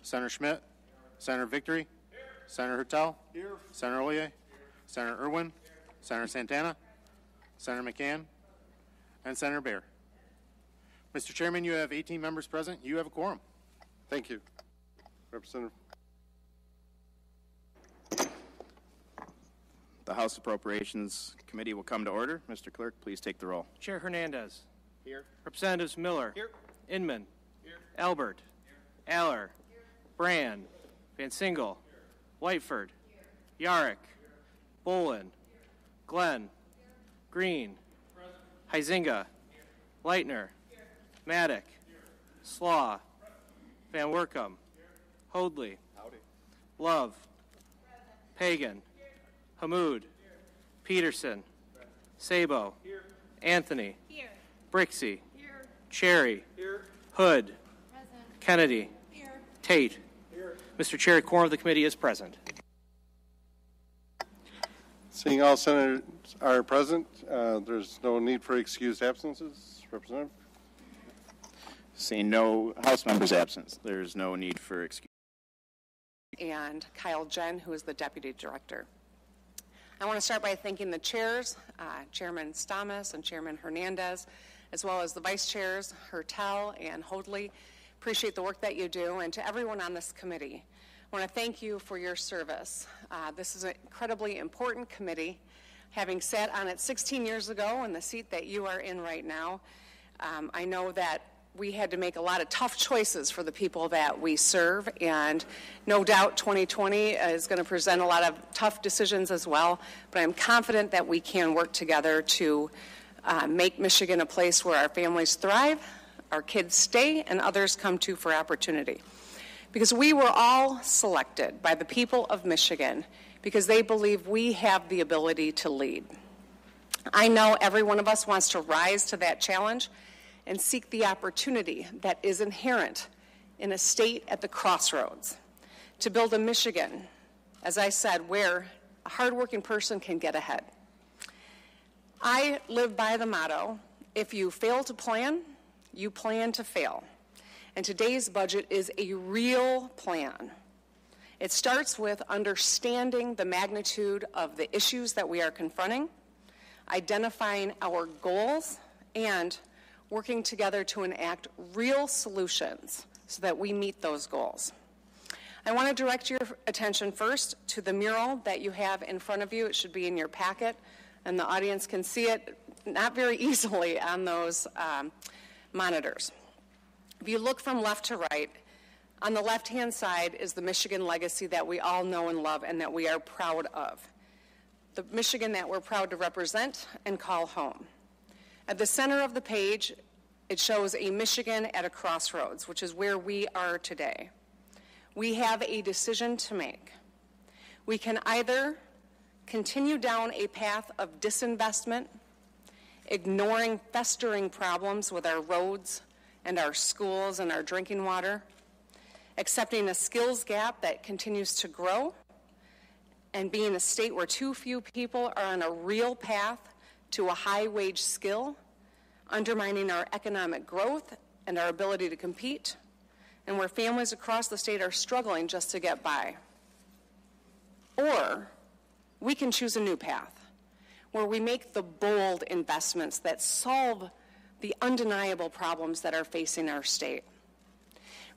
Senator Schmidt, Senator Victory, Senator Hertel, Senator Ollier, Senator Irwin, Senator Santana, Senator McCann, and Senator Baer. Mr. Chairman, you have 18 members present. You have a quorum. Thank you. Representative. The House Appropriations Committee will come to order. Mr. Clerk, please take the roll. Chair Hernandez. Here. Representatives Miller. Here. Inman. Here. Albert. Here. Aller. Here. Brand. Van Single. Here. Whiteford. Here. Yarrick. Here. Bolin. Here. Glenn. Here. Green. Present. Huizinga. Here. Leitner. Here. Maddock. Here. Slaw. Present. Van Workum. Here. Hoadley. Howdy. Love. Present. Pagan. Here. Hammoud. Here. Peterson. Present. Sabo. Here. Anthony. Here. Brixey. Here. Cherry. Here. Hood. Present. Kennedy. Here. Tate. Here. Mr. Chair, quorum of the committee is present. Seeing all senators are present, there's no need for excused absences. Representative. Seeing no House members absent, there is no need for excuse. And Kyle Jen, who is the Deputy Director. I want to start by thanking the chairs, Chairman Stamas and Chairman Hernandez, as well as the vice chairs, Hertel and Hoadley. Appreciate the work that you do, and to everyone on this committee. I want to thank you for your service. This is an incredibly important committee. Having sat on it 16 years ago in the seat that you are in right now, I know that we had to make a lot of tough choices for the people that we serve, and no doubt 2020 is going to present a lot of tough decisions as well, but I'm confident that we can work together to make Michigan a place where our families thrive, our kids stay, and others come to for opportunity. Because we were all selected by the people of Michigan because they believe we have the ability to lead. I know every one of us wants to rise to that challenge and seek the opportunity that is inherent in a state at the crossroads to build a Michigan, as I said, where a hardworking person can get ahead. I live by the motto, if you fail to plan, you plan to fail. And today's budget is a real plan. It starts with understanding the magnitude of the issues that we are confronting, identifying our goals, and working together to enact real solutions so that we meet those goals. I want to direct your attention first to the mural that you have in front of you. It should be in your packet, and the audience can see it not very easily on those monitors. If you look from left to right, on the left-hand side is the Michigan legacy that we all know and love and that we are proud of. The Michigan that we're proud to represent and call home. At the center of the page, it shows a Michigan at a crossroads, which is where we are today. We have a decision to make. We can either continue down a path of disinvestment, ignoring festering problems with our roads and our schools and our drinking water, accepting a skills gap that continues to grow, and being a state where too few people are on a real path to a high-wage skill, undermining our economic growth and our ability to compete, and where families across the state are struggling just to get by. Or we can choose a new path, where we make the bold investments that solve the undeniable problems that are facing our state,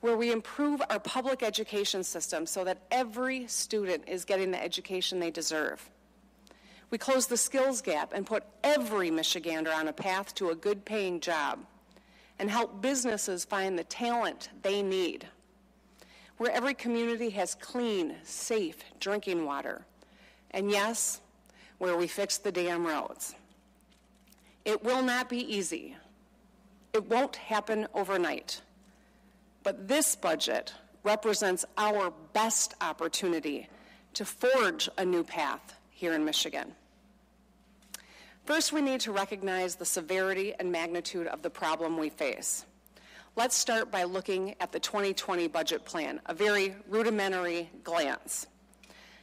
where we improve our public education system so that every student is getting the education they deserve. We close the skills gap and put every Michigander on a path to a good-paying job and help businesses find the talent they need, where every community has clean, safe drinking water, and yes, where we fix the damn roads. It will not be easy. It won't happen overnight. But this budget represents our best opportunity to forge a new path here in Michigan. First, we need to recognize the severity and magnitude of the problem we face. Let's start by looking at the 2020 budget plan, a very rudimentary glance.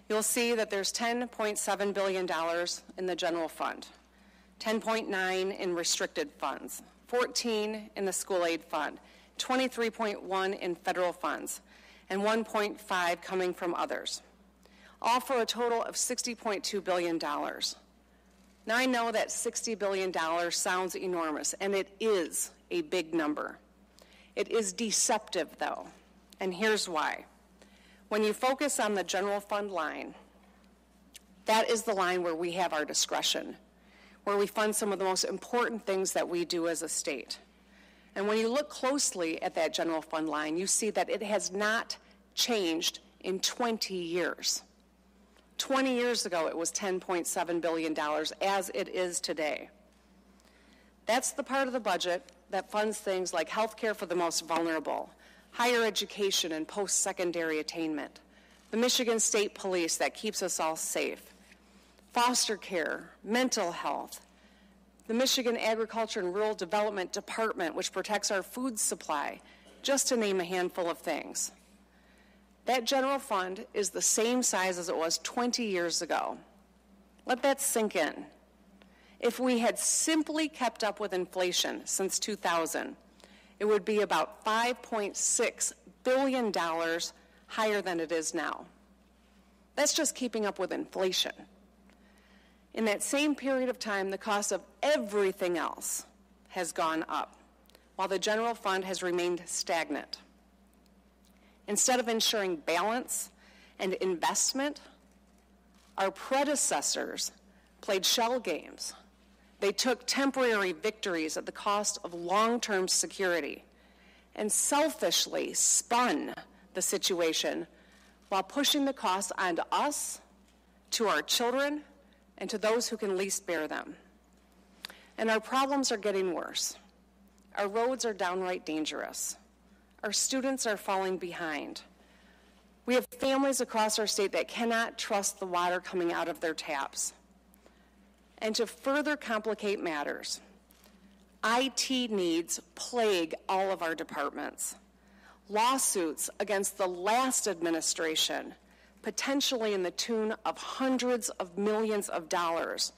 You'll see that there's $10.7 billion in the general fund, $10.9 in restricted funds, $14 in the school aid fund, $23.1 in federal funds, and 1.5 coming from others, all for a total of $60.2 billion. Now, I know that $60 billion sounds enormous, and it is a big number. It is deceptive, though, and here's why. When you focus on the general fund line, that is the line where we have our discretion, where we fund some of the most important things that we do as a state. And when you look closely at that general fund line, you see that it has not changed in 20 years. 20 years ago, it was $10.7 billion, as it is today. That's the part of the budget that funds things like health care for the most vulnerable, higher education and post-secondary attainment, the Michigan State Police that keeps us all safe, foster care, mental health, the Michigan Agriculture and Rural Development Department, which protects our food supply, just to name a handful of things. That general fund is the same size as it was 20 years ago. Let that sink in. If we had simply kept up with inflation since 2000, it would be about $5.6 billion higher than it is now. That's just keeping up with inflation. In that same period of time, the cost of everything else has gone up, while the general fund has remained stagnant. Instead of ensuring balance and investment, our predecessors played shell games. They took temporary victories at the cost of long-term security and selfishly spun the situation while pushing the costs onto us, to our children, and to those who can least bear them. And our problems are getting worse. Our roads are downright dangerous. Our students are falling behind. We have families across our state that cannot trust the water coming out of their taps. And to further complicate matters, IT needs plague all of our departments. Lawsuits against the last administration, potentially in the tune of hundreds of millions of dollars,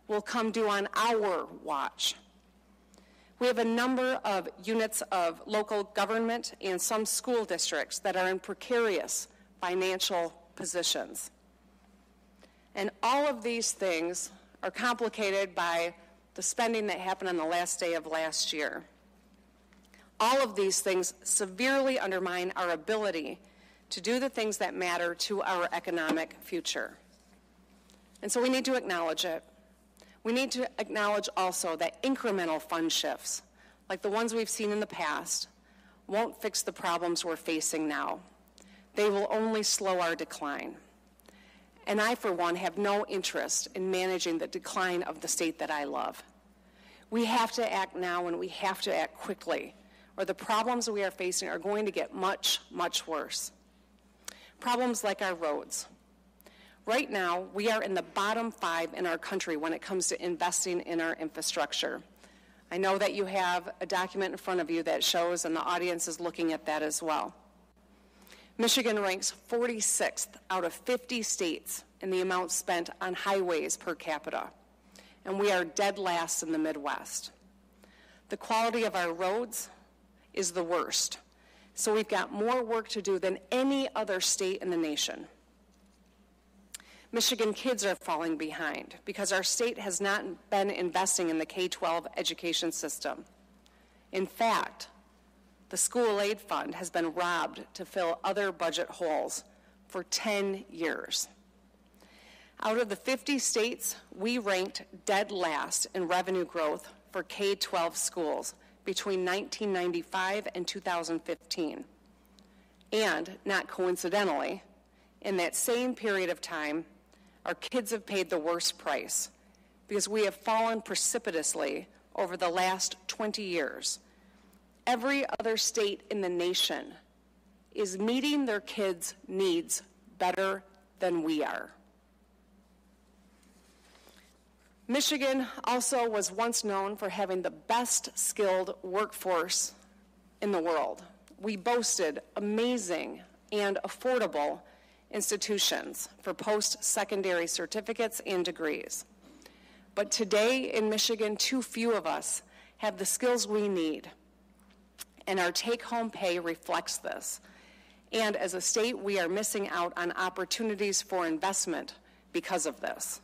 will come due on our watch. We have a number of units of local government and some school districts that are in precarious financial positions. And all of these things are complicated by the spending that happened on the last day of last year. All of these things severely undermine our ability to do the things that matter to our economic future. And so we need to acknowledge it. We need to acknowledge also that incremental fund shifts, like the ones we've seen in the past, won't fix the problems we're facing now. They will only slow our decline. And I, for one, have no interest in managing the decline of the state that I love. We have to act now, and we have to act quickly, or the problems we are facing are going to get much, much worse. Problems like our roads. Right now, we are in the bottom 5 in our country when it comes to investing in our infrastructure. I know that you have a document in front of you that shows, and the audience is looking at that as well. Michigan ranks 46th out of 50 states in the amount spent on highways per capita, and we are dead last in the Midwest. The quality of our roads is the worst, so we've got more work to do than any other state in the nation. Michigan kids are falling behind because our state has not been investing in the K-12 education system. In fact, the school aid fund has been robbed to fill other budget holes for 10 years. Out of the 50 states, we ranked dead last in revenue growth for K-12 schools between 1995 and 2015. And, not coincidentally, in that same period of time, our kids have paid the worst price because we have fallen precipitously over the last 20 years. Every other state in the nation is meeting their kids' needs better than we are. Michigan also was once known for having the best skilled workforce in the world. We boasted amazing and affordable institutions for post-secondary certificates and degrees. But today in Michigan, too few of us have the skills we need, and our take-home pay reflects this. And as a state, we are missing out on opportunities for investment because of this.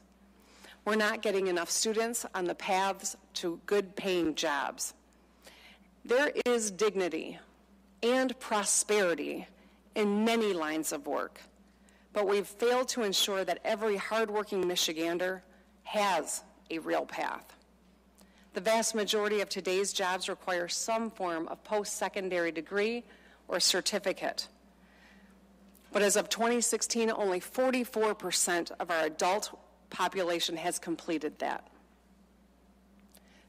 We're not getting enough students on the paths to good paying jobs. There is dignity and prosperity in many lines of work, but we've failed to ensure that every hardworking Michigander has a real path. The vast majority of today's jobs require some form of post-secondary degree or certificate. But as of 2016, only 44% of our adult population has completed that.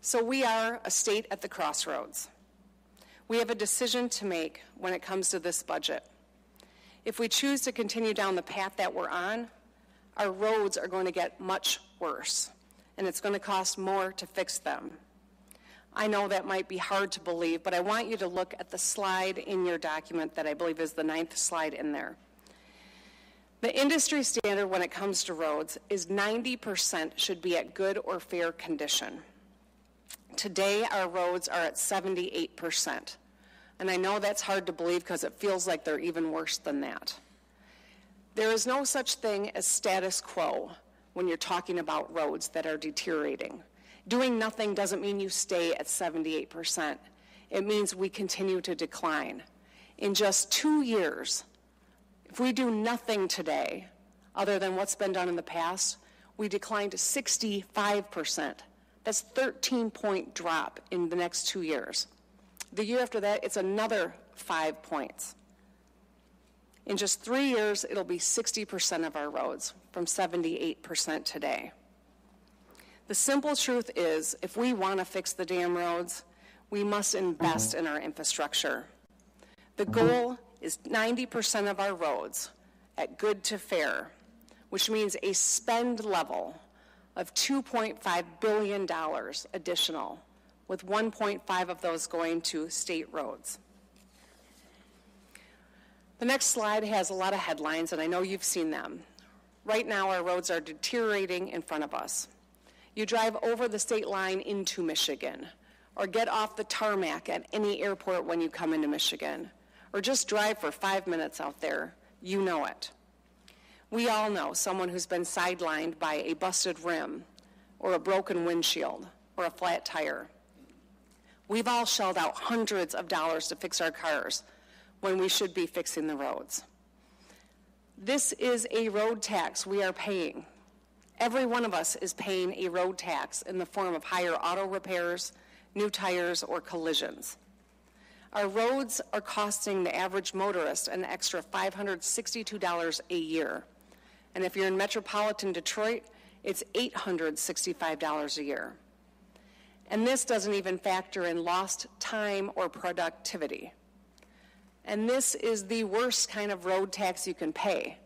So we are a state at the crossroads. We have a decision to make when it comes to this budget. If we choose to continue down the path that we're on, our roads are going to get much worse, and it's going to cost more to fix them. I know that might be hard to believe, but I want you to look at the slide in your document that I believe is the 9th slide in there. The industry standard when it comes to roads is 90% should be at good or fair condition. Today, our roads are at 78%. And I know that's hard to believe because it feels like they're even worse than that. There is no such thing as status quo when you're talking about roads that are deteriorating. Doing nothing doesn't mean you stay at 78%. It means we continue to decline. In just 2 years, if we do nothing today, other than what's been done in the past, we decline to 65%. That's a 13-point drop in the next 2 years. The year after that, it's another 5 points. In just 3 years, it'll be 60% of our roads from 78% today. The simple truth is, if we want to fix the damn roads, we must invest in our infrastructure. The goal is 90% of our roads at good to fair, which means a spend level of $2.5 billion additional, with 1.5 of those going to state roads. The next slide has a lot of headlines, and I know you've seen them. Right now, our roads are deteriorating in front of us. You drive over the state line into Michigan, or get off the tarmac at any airport when you come into Michigan, or just drive for 5 minutes out there, you know it. We all know someone who's been sidelined by a busted rim, or a broken windshield, or a flat tire. We've all shelled out hundreds of dollars to fix our cars when we should be fixing the roads. This is a road tax we are paying. Every one of us is paying a road tax in the form of higher auto repairs, new tires, or collisions. Our roads are costing the average motorist an extra $562 a year. And if you're in metropolitan Detroit, it's $865 a year. And this doesn't even factor in lost time or productivity. And this is the worst kind of road tax you can pay,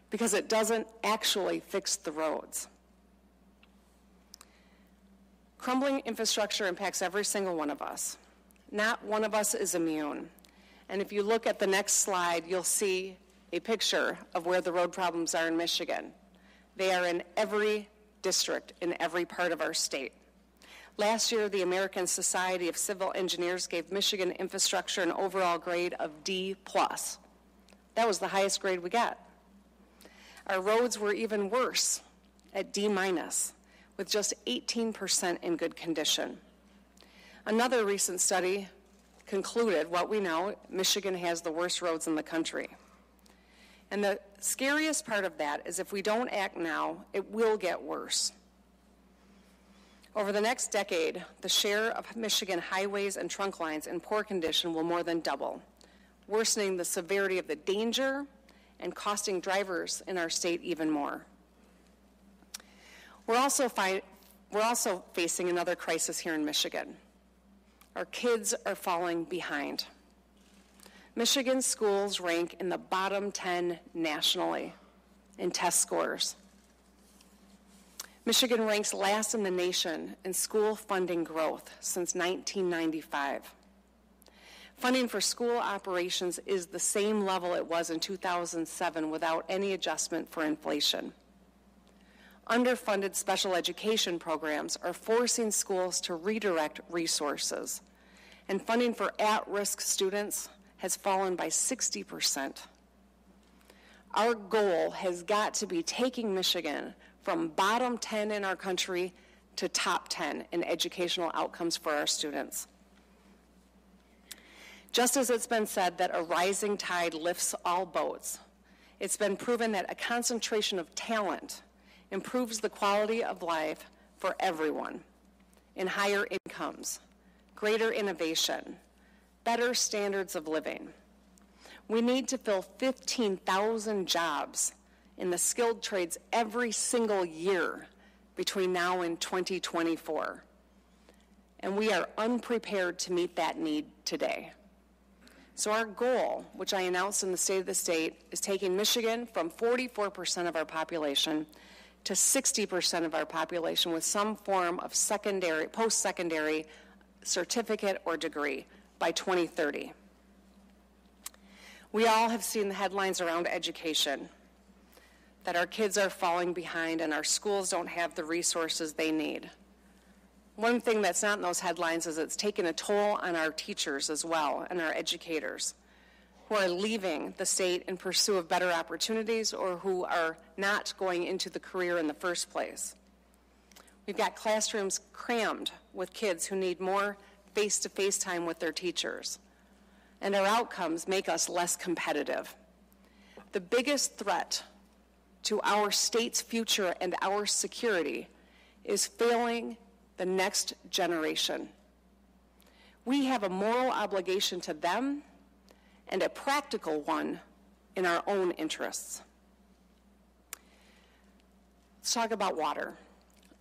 because it doesn't actually fix the roads. Crumbling infrastructure impacts every single one of us. Not one of us is immune. And if you look at the next slide, you'll see a picture of where the road problems are in Michigan. They are in every district in every part of our state. Last year, the American Society of Civil Engineers gave Michigan infrastructure an overall grade of D+. That was the highest grade we got. Our roads were even worse, at D-, with just 18% in good condition. Another recent study concluded what we know: Michigan has the worst roads in the country. And the scariest part of that is if we don't act now, it will get worse. Over the next decade, the share of Michigan highways and trunk lines in poor condition will more than double, worsening the severity of the danger and costing drivers in our state even more. We're also facing another crisis here in Michigan. Our kids are falling behind. Michigan schools rank in the bottom 10 nationally in test scores. Michigan ranks last in the nation in school funding growth since 1995. Funding for school operations is the same level it was in 2007 without any adjustment for inflation. Underfunded special education programs are forcing schools to redirect resources, and funding for at-risk students has fallen by 60%. Our goal has got to be taking Michigan from bottom 10 in our country to top 10 in educational outcomes for our students. Just as it's been said that a rising tide lifts all boats, it's been proven that a concentration of talent improves the quality of life for everyone in higher incomes, greater innovation, better standards of living. We need to fill 15,000 jobs in the skilled trades every single year between now and 2024. And we are unprepared to meet that need today. So our goal, which I announced in the State of the State, is taking Michigan from 44% of our population to 60% of our population with some form of secondary, post-secondary certificate or degree by 2030. We all have seen the headlines around education, that our kids are falling behind and our schools don't have the resources they need. One thing that's not in those headlines is it's taken a toll on our teachers as well and our educators who are leaving the state in pursuit of better opportunities or who are not going into the career in the first place. We've got classrooms crammed with kids who need more face-to-face time with their teachers, and our outcomes make us less competitive. The biggest threat to our state's future and our security is failing the next generation. We have a moral obligation to them and a practical one in our own interests. Let's talk about water.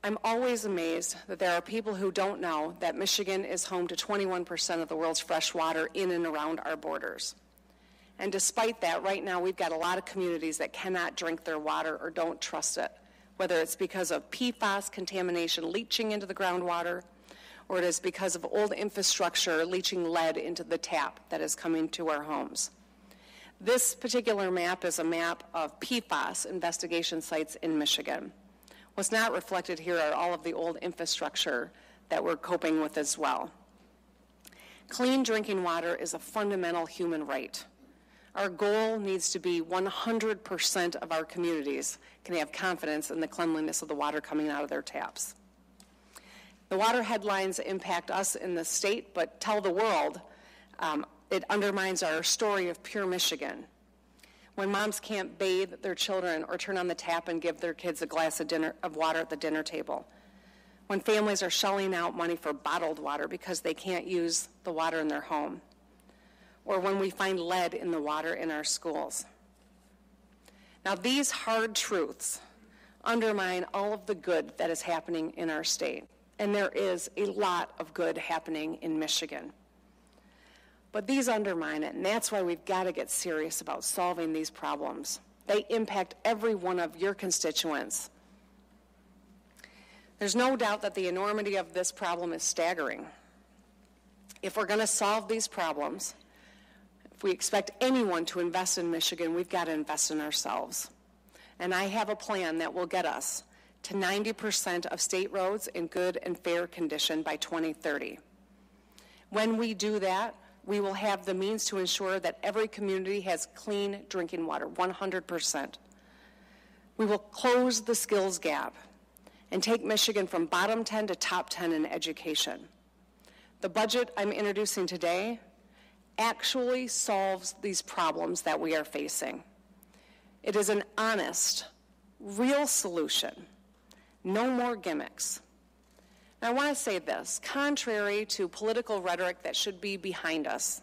I'm always amazed that there are people who don't know that Michigan is home to 21% of the world's fresh water in and around our borders. And despite that, right now we've got a lot of communities that cannot drink their water or don't trust it, whether it's because of PFAS contamination leaching into the groundwater, or it is because of old infrastructure leaching lead into the tap that is coming to our homes. This particular map is a map of PFAS investigation sites in Michigan. What's not reflected here are all of the old infrastructure that we're coping with as well. Clean drinking water is a fundamental human right. Our goal needs to be 100% of our communities can have confidence in the cleanliness of the water coming out of their taps. The water headlines impact us in the state, but tell the world it undermines our story of pure Michigan. When moms can't bathe their children or turn on the tap and give their kids a glass of water at the dinner table. When families are shelling out money for bottled water because they can't use the water in their home. Or when we find lead in the water in our schools. Now, these hard truths undermine all of the good that is happening in our state. And there is a lot of good happening in Michigan. But these undermine it, and that's why we've got to get serious about solving these problems. They impact every one of your constituents. There's no doubt that the enormity of this problem is staggering. If we're going to solve these problems, if we expect anyone to invest in Michigan, we've got to invest in ourselves. And I have a plan that will get us to 90% of state roads in good and fair condition by 2030. When we do that, we will have the means to ensure that every community has clean drinking water, 100%. We will close the skills gap and take Michigan from bottom 10 to top 10 in education. The budget I'm introducing today actually solves these problems that we are facing. It is an honest, real solution. No more gimmicks. Now, I want to say this. Contrary to political rhetoric that should be behind us,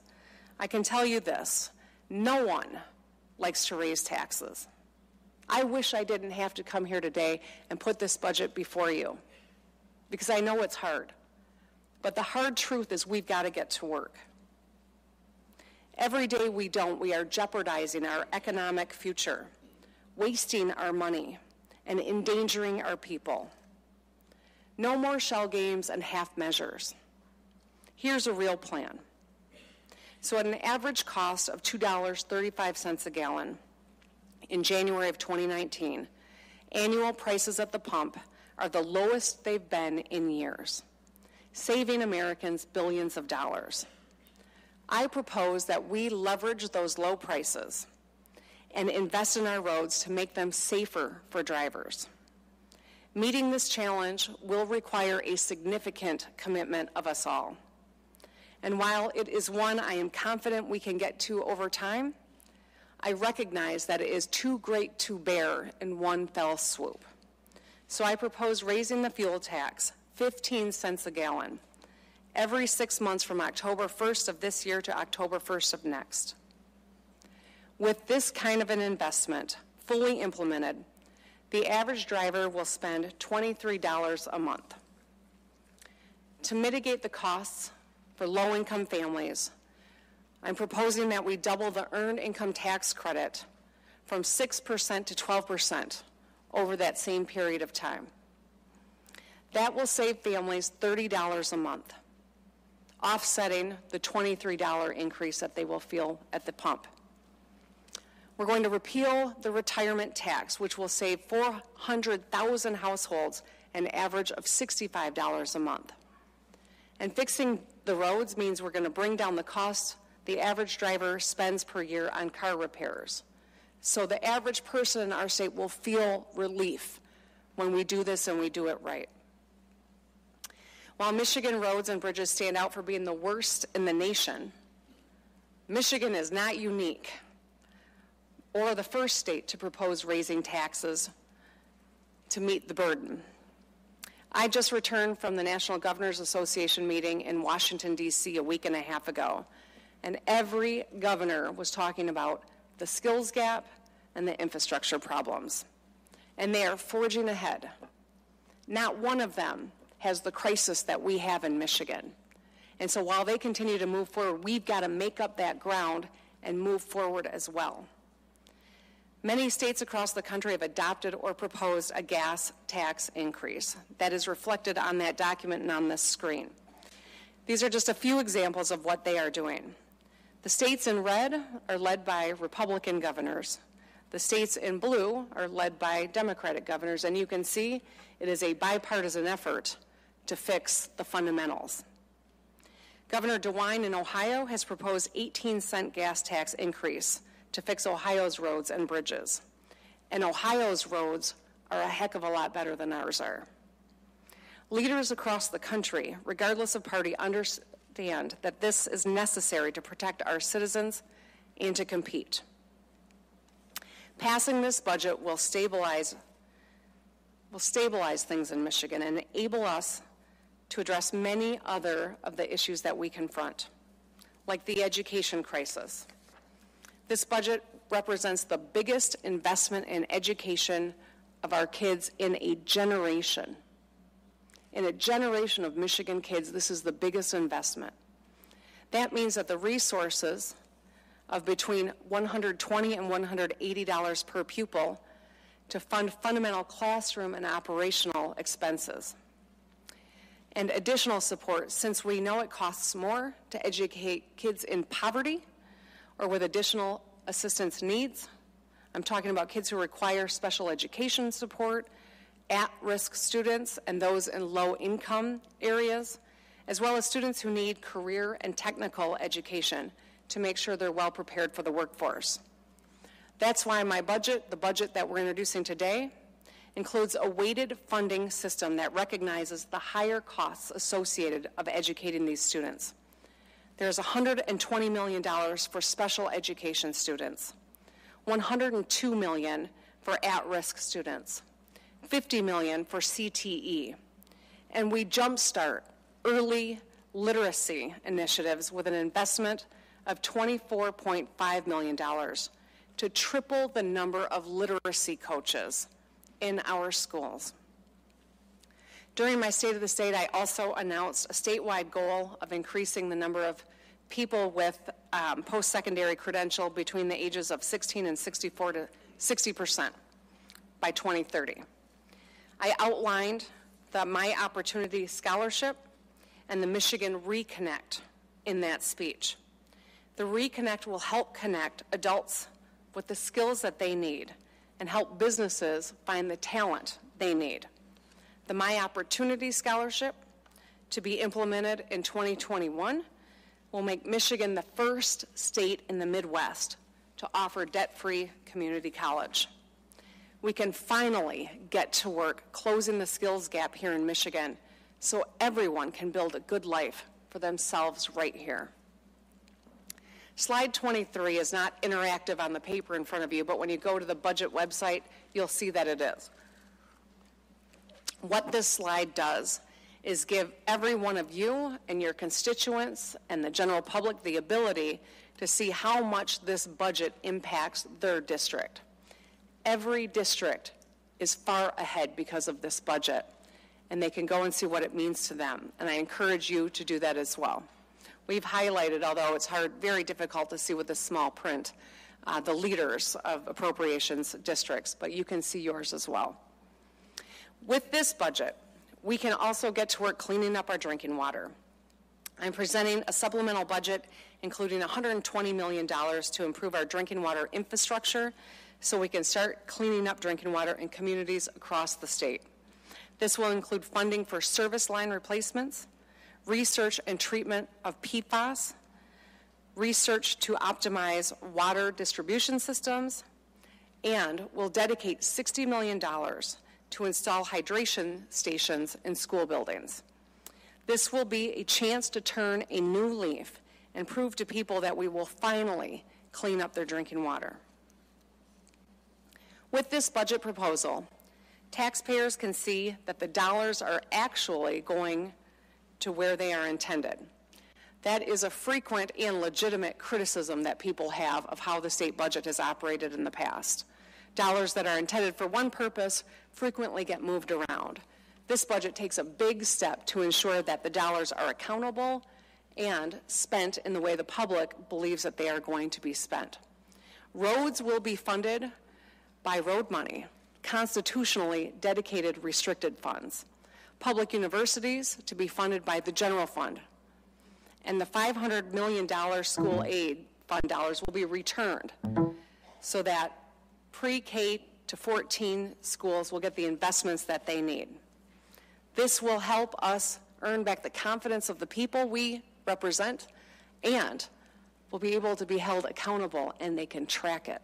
I can tell you this. No one likes to raise taxes. I wish I didn't have to come here today and put this budget before you, because I know it's hard. But the hard truth is we've got to get to work. Every day we don't, we are jeopardizing our economic future, wasting our money, and endangering our people. No more shell games and half measures. Here's a real plan. So at an average cost of $2.35 a gallon in January of 2019, annual prices at the pump are the lowest they've been in years, saving Americans billions of dollars. I propose that we leverage those low prices and invest in our roads to make them safer for drivers. Meeting this challenge will require a significant commitment of us all. And while it is one I am confident we can get to over time, I recognize that it is too great to bear in one fell swoop. So I propose raising the fuel tax 15 cents a gallon every 6 months from October 1st of this year to October 1st of next. With this kind of an investment fully implemented, the average driver will spend $23 a month. To mitigate the costs for low-income families, I'm proposing that we double the earned income tax credit from 6% to 12% over that same period of time. That will save families $30 a month, offsetting the $23 increase that they will feel at the pump. We're going to repeal the retirement tax, which will save 400,000 households an average of $65 a month. And fixing the roads means we're going to bring down the cost the average driver spends per year on car repairs. So the average person in our state will feel relief when we do this and we do it right. While Michigan roads and bridges stand out for being the worst in the nation, Michigan is not unique or the first state to propose raising taxes to meet the burden. I just returned from the National Governors Association meeting in Washington, D.C. a week and a half ago, and every governor was talking about the skills gap and the infrastructure problems. And they are forging ahead. Not one of them has the crisis that we have in Michigan. And so while they continue to move forward, we've got to make up that ground and move forward as well. Many states across the country have adopted or proposed a gas tax increase. That is reflected on that document and on this screen. These are just a few examples of what they are doing. The states in red are led by Republican governors. The states in blue are led by Democratic governors, and you can see it is a bipartisan effort to fix the fundamentals. Governor DeWine in Ohio has proposed 18-cent gas tax increase to fix Ohio's roads and bridges. And Ohio's roads are a heck of a lot better than ours are. Leaders across the country, regardless of party, understand that this is necessary to protect our citizens and to compete. Passing this budget will stabilize things in Michigan and enable us to address many other of the issues that we confront, like the education crisis. This budget represents the biggest investment in education of our kids in a generation. In a generation of Michigan kids, this is the biggest investment. That means that the resources of between $120 and $180 per pupil to fund fundamental classroom and operational expenses. And additional support, since we know it costs more to educate kids in poverty or with additional assistance needs. I'm talking about kids who require special education support, at-risk students, and those in low-income areas, as well as students who need career and technical education to make sure they're well prepared for the workforce. That's why my budget, the budget that we're introducing today, includes a weighted funding system that recognizes the higher costs associated of educating these students. There's $120 million for special education students, $102 million for at-risk students, $50 million for CTE, and we jumpstart early literacy initiatives with an investment of $24.5 million to triple the number of literacy coaches in our schools. During my State of the State, I also announced a statewide goal of increasing the number of people with post-secondary credential between the ages of 16 and 64 to 60% by 2030. I outlined the My Opportunity Scholarship and the Michigan Reconnect in that speech. The Reconnect will help connect adults with the skills that they need and help businesses find the talent they need. The My Opportunity Scholarship, to be implemented in 2021, will make Michigan the first state in the Midwest to offer debt-free community college. We can finally get to work closing the skills gap here in Michigan so everyone can build a good life for themselves right here. Slide 23 is not interactive on the paper in front of you, but when you go to the budget website, you'll see that it is. What this slide does is give every one of you and your constituents and the general public the ability to see how much this budget impacts their district. Every district is far ahead because of this budget, and they can go and see what it means to them, and I encourage you to do that as well. We've highlighted, although it's very difficult to see with this small print, the leaders of appropriations districts, but you can see yours as well. With this budget, we can also get to work cleaning up our drinking water. I'm presenting a supplemental budget including $120 million to improve our drinking water infrastructure so we can start cleaning up drinking water in communities across the state. This will include funding for service line replacements, research and treatment of PFAS, research to optimize water distribution systems, and will dedicate $60 million to install hydration stations in school buildings. This will be a chance to turn a new leaf and prove to people that we will finally clean up their drinking water. With this budget proposal, taxpayers can see that the dollars are actually going to where they are intended. That is a frequent and legitimate criticism that people have of how the state budget has operated in the past. Dollars that are intended for one purpose frequently get moved around. This budget takes a big step to ensure that the dollars are accountable and spent in the way the public believes that they are going to be spent. Roads will be funded by road money, constitutionally dedicated restricted funds. Public universities to be funded by the general fund. And the $500 million school aid fund dollars will be returned so that pre-K to 14 schools will get the investments that they need. This will help us earn back the confidence of the people we represent, and will be able to be held accountable, and they can track it.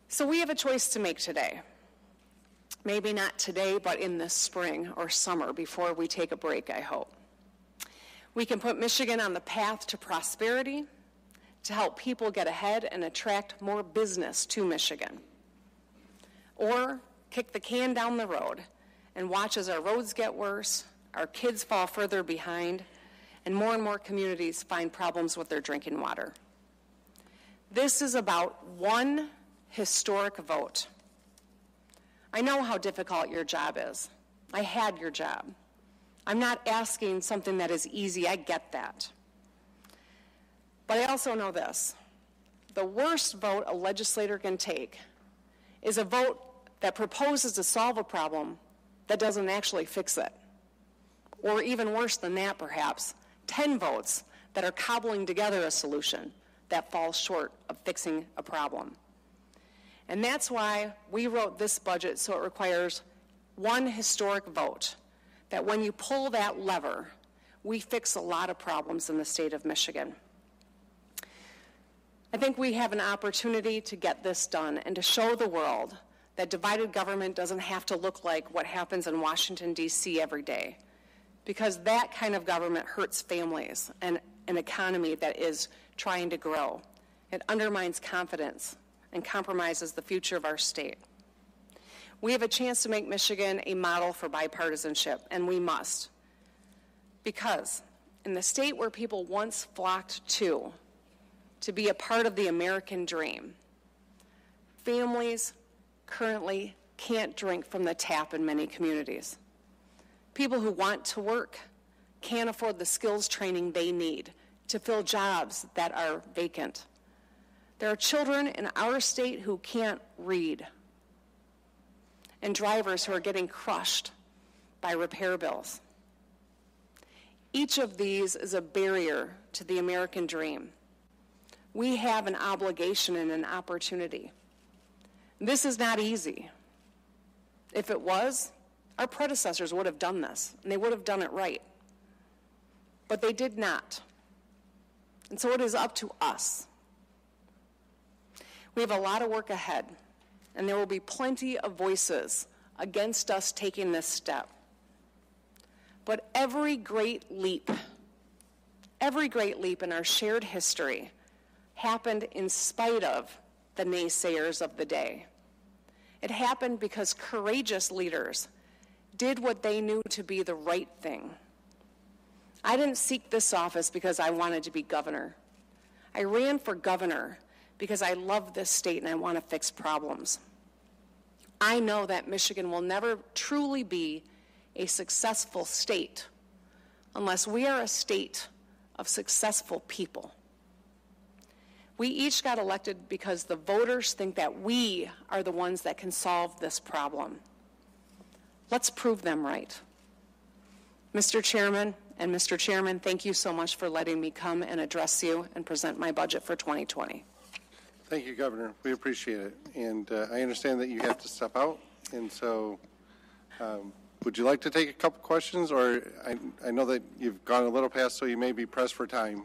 So we have a choice to make today. Maybe not today, but in the spring or summer before we take a break, I hope. We can put Michigan on the path to prosperity, to help people get ahead and attract more business to Michigan. Or kick the can down the road and watch as our roads get worse, our kids fall further behind, and more communities find problems with their drinking water. This is about one historic vote. I know how difficult your job is. I had your job. I'm not asking something that is easy, I get that. But I also know this. The worst vote a legislator can take is a vote that proposes to solve a problem that doesn't actually fix it. Or even worse than that, perhaps, 10 votes that are cobbling together a solution that falls short of fixing a problem. And that's why we wrote this budget so it requires one historic vote, that when you pull that lever, we fix a lot of problems in the state of Michigan. I think we have an opportunity to get this done and to show the world that divided government doesn't have to look like what happens in Washington, D.C. every day, because that kind of government hurts families and an economy that is trying to grow. It undermines confidence and compromises the future of our state. We have a chance to make Michigan a model for bipartisanship, and we must. Because in the state where people once flocked to be a part of the American dream, families currently can't drink from the tap in many communities. People who want to work can't afford the skills training they need to fill jobs that are vacant. There are children in our state who can't read, and drivers who are getting crushed by repair bills. Each of these is a barrier to the American dream. We have an obligation and an opportunity. This is not easy. If it was, our predecessors would have done this, and they would have done it right. but they did not. And so it is up to us. We have a lot of work ahead, and there will be plenty of voices against us taking this step. But every great leap in our shared history happened in spite of the naysayers of the day. It happened because courageous leaders did what they knew to be the right thing. I didn't seek this office because I wanted to be governor. I ran for governor because I love this state and I want to fix problems. I know that Michigan will never truly be a successful state unless we are a state of successful people. We each got elected because the voters think that we are the ones that can solve this problem. Let's prove them right. Mr. Chairman and Mr. Chairman, thank you so much for letting me come and address you and present my budget for 2020. Thank you, Governor. We appreciate it. And I understand that you have to step out. And so would you like to take a couple questions? Or I know that you've gone a little past, so you may be pressed for time.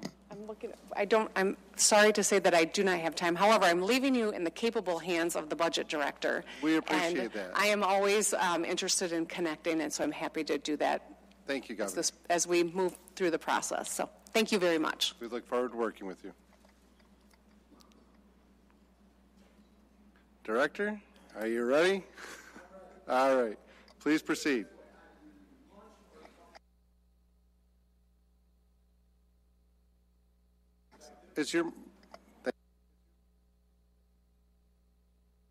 I'm sorry to say that I do not have time. However, I'm leaving you in the capable hands of the budget director. We appreciate and that. I am always interested in connecting, and so I'm happy to do that. Thank you, Governor. As we move through the process. So thank you very much. We look forward to working with you. Director, are you ready? All right. Please proceed. It's your...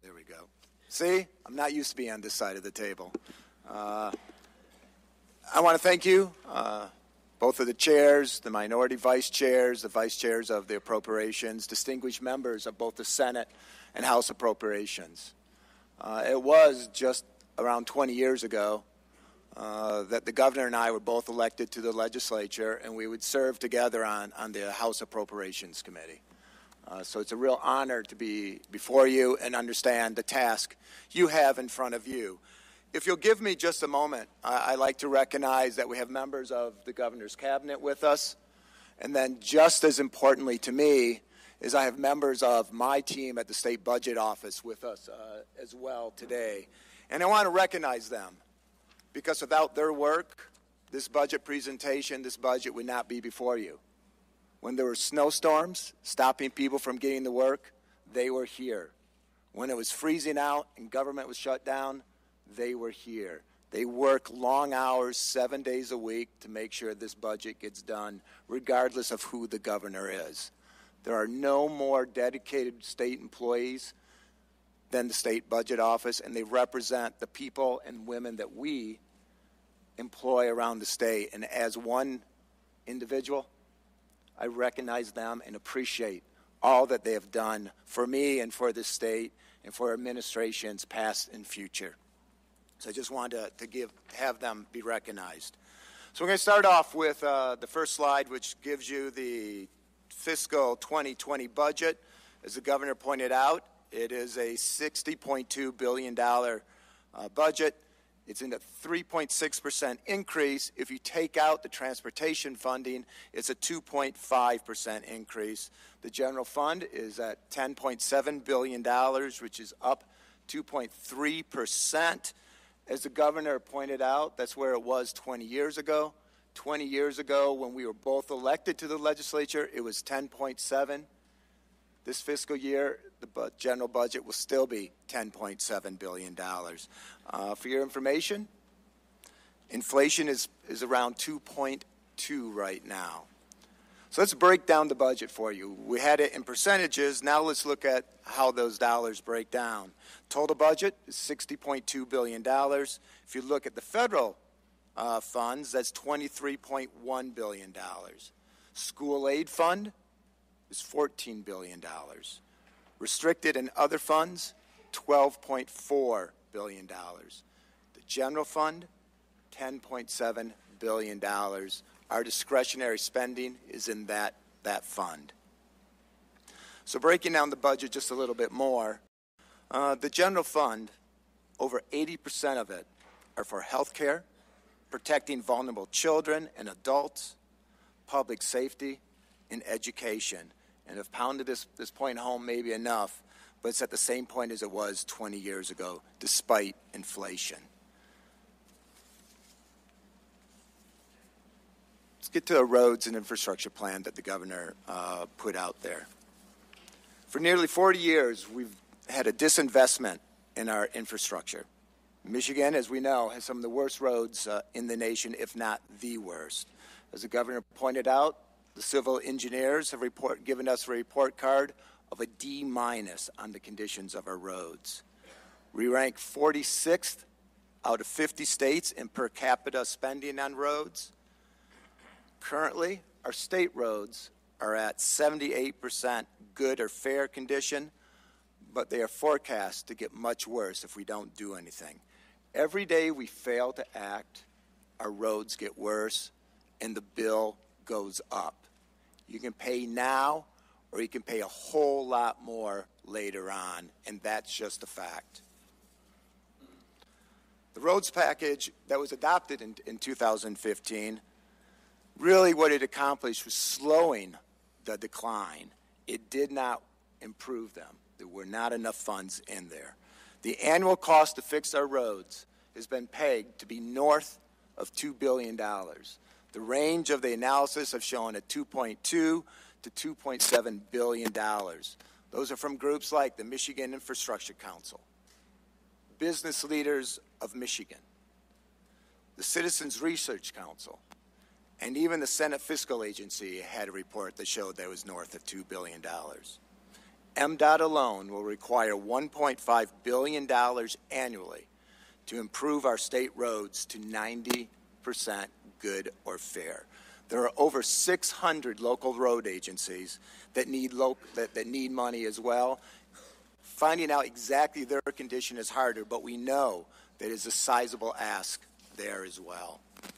There we go. See, I'm not used to being on this side of the table. I want to thank you, both of the chairs, the minority vice chairs, the vice chairs of the appropriations, distinguished members of both the Senate and House Appropriations. It was just around 20 years ago that the governor and I were both elected to the legislature, and we would serve together on the House Appropriations Committee. So it's a real honor to be before you and understand the task you have in front of you. If you'll give me just a moment, I'd like to recognize that we have members of the governor's cabinet with us. And then just as importantly to me is I have members of my team at the state budget office with us as well today. And I want to recognize them because without their work, this budget presentation, this budget would not be before you. When there were snowstorms stopping people from getting to work, they were here. When it was freezing out and government was shut down, they were here. They work long hours, 7 days a week to make sure this budget gets done, regardless of who the governor is. There are no more dedicated state employees than the state budget office, and they represent the people and women that we employ around the state. And as one individual, I recognize them and appreciate all that they have done for me and for this state and for administrations past and future. So I just wanted to have them be recognized. So we're going to start off with the first slide, which gives you the fiscal 2020 budget. As the governor pointed out, it is a $60.2 billion budget. It's in a 3.6% increase. If you take out the transportation funding, it's a 2.5% increase. The general fund is at $10.7 billion, which is up 2.3%. As the governor pointed out, that's where it was 20 years ago. 20 years ago, when we were both elected to the legislature, it was 10.7. This fiscal year, the general budget will still be $10.7 billion. For your information, inflation is around 2.2 right now. So let's break down the budget for you. We had it in percentages. Now let's look at how those dollars break down. Total budget is $60.2 billion. If you look at the federal funds, that's $23.1 billion. School aid fund is $14 billion. Restricted and other funds, $12.4 billion. The general fund, $10.7 billion. Our discretionary spending is in that fund. So breaking down the budget just a little bit more, the general fund, over 80% of it are for health care, protecting vulnerable children and adults, public safety, and education. And I've pounded this point home maybe enough, but it's at the same point as it was 20 years ago, despite inflation. Let's get to the roads and infrastructure plan that the governor put out there. For nearly 40 years, we've had a disinvestment in our infrastructure. Michigan, as we know, has some of the worst roads in the nation, if not the worst. As the governor pointed out, the civil engineers have given us a report card of a D- on the conditions of our roads. We rank 46th out of 50 states in per capita spending on roads. Currently, our state roads are at 78% good or fair condition, but they are forecast to get much worse if we don't do anything. Every day we fail to act, our roads get worse, and the bill goes up. You can pay now, or you can pay a whole lot more later on, and that's just a fact. The roads package that was adopted in 2015, really what it accomplished was slowing the decline. It did not improve them. There were not enough funds in there. The annual cost to fix our roads has been pegged to be north of $2 billion. The range of the analysis have shown a $2.2 to $2.7 billion. Those are from groups like the Michigan Infrastructure Council, Business Leaders of Michigan, the Citizens Research Council, and even the Senate Fiscal Agency had a report that showed that it was north of $2 billion. MDOT alone will require $1.5 billion annually to improve our state roads to 90% good or fair. There are over 600 local road agencies that need money as well. Finding out exactly their condition is harder, but we know that is a sizable ask there as well. I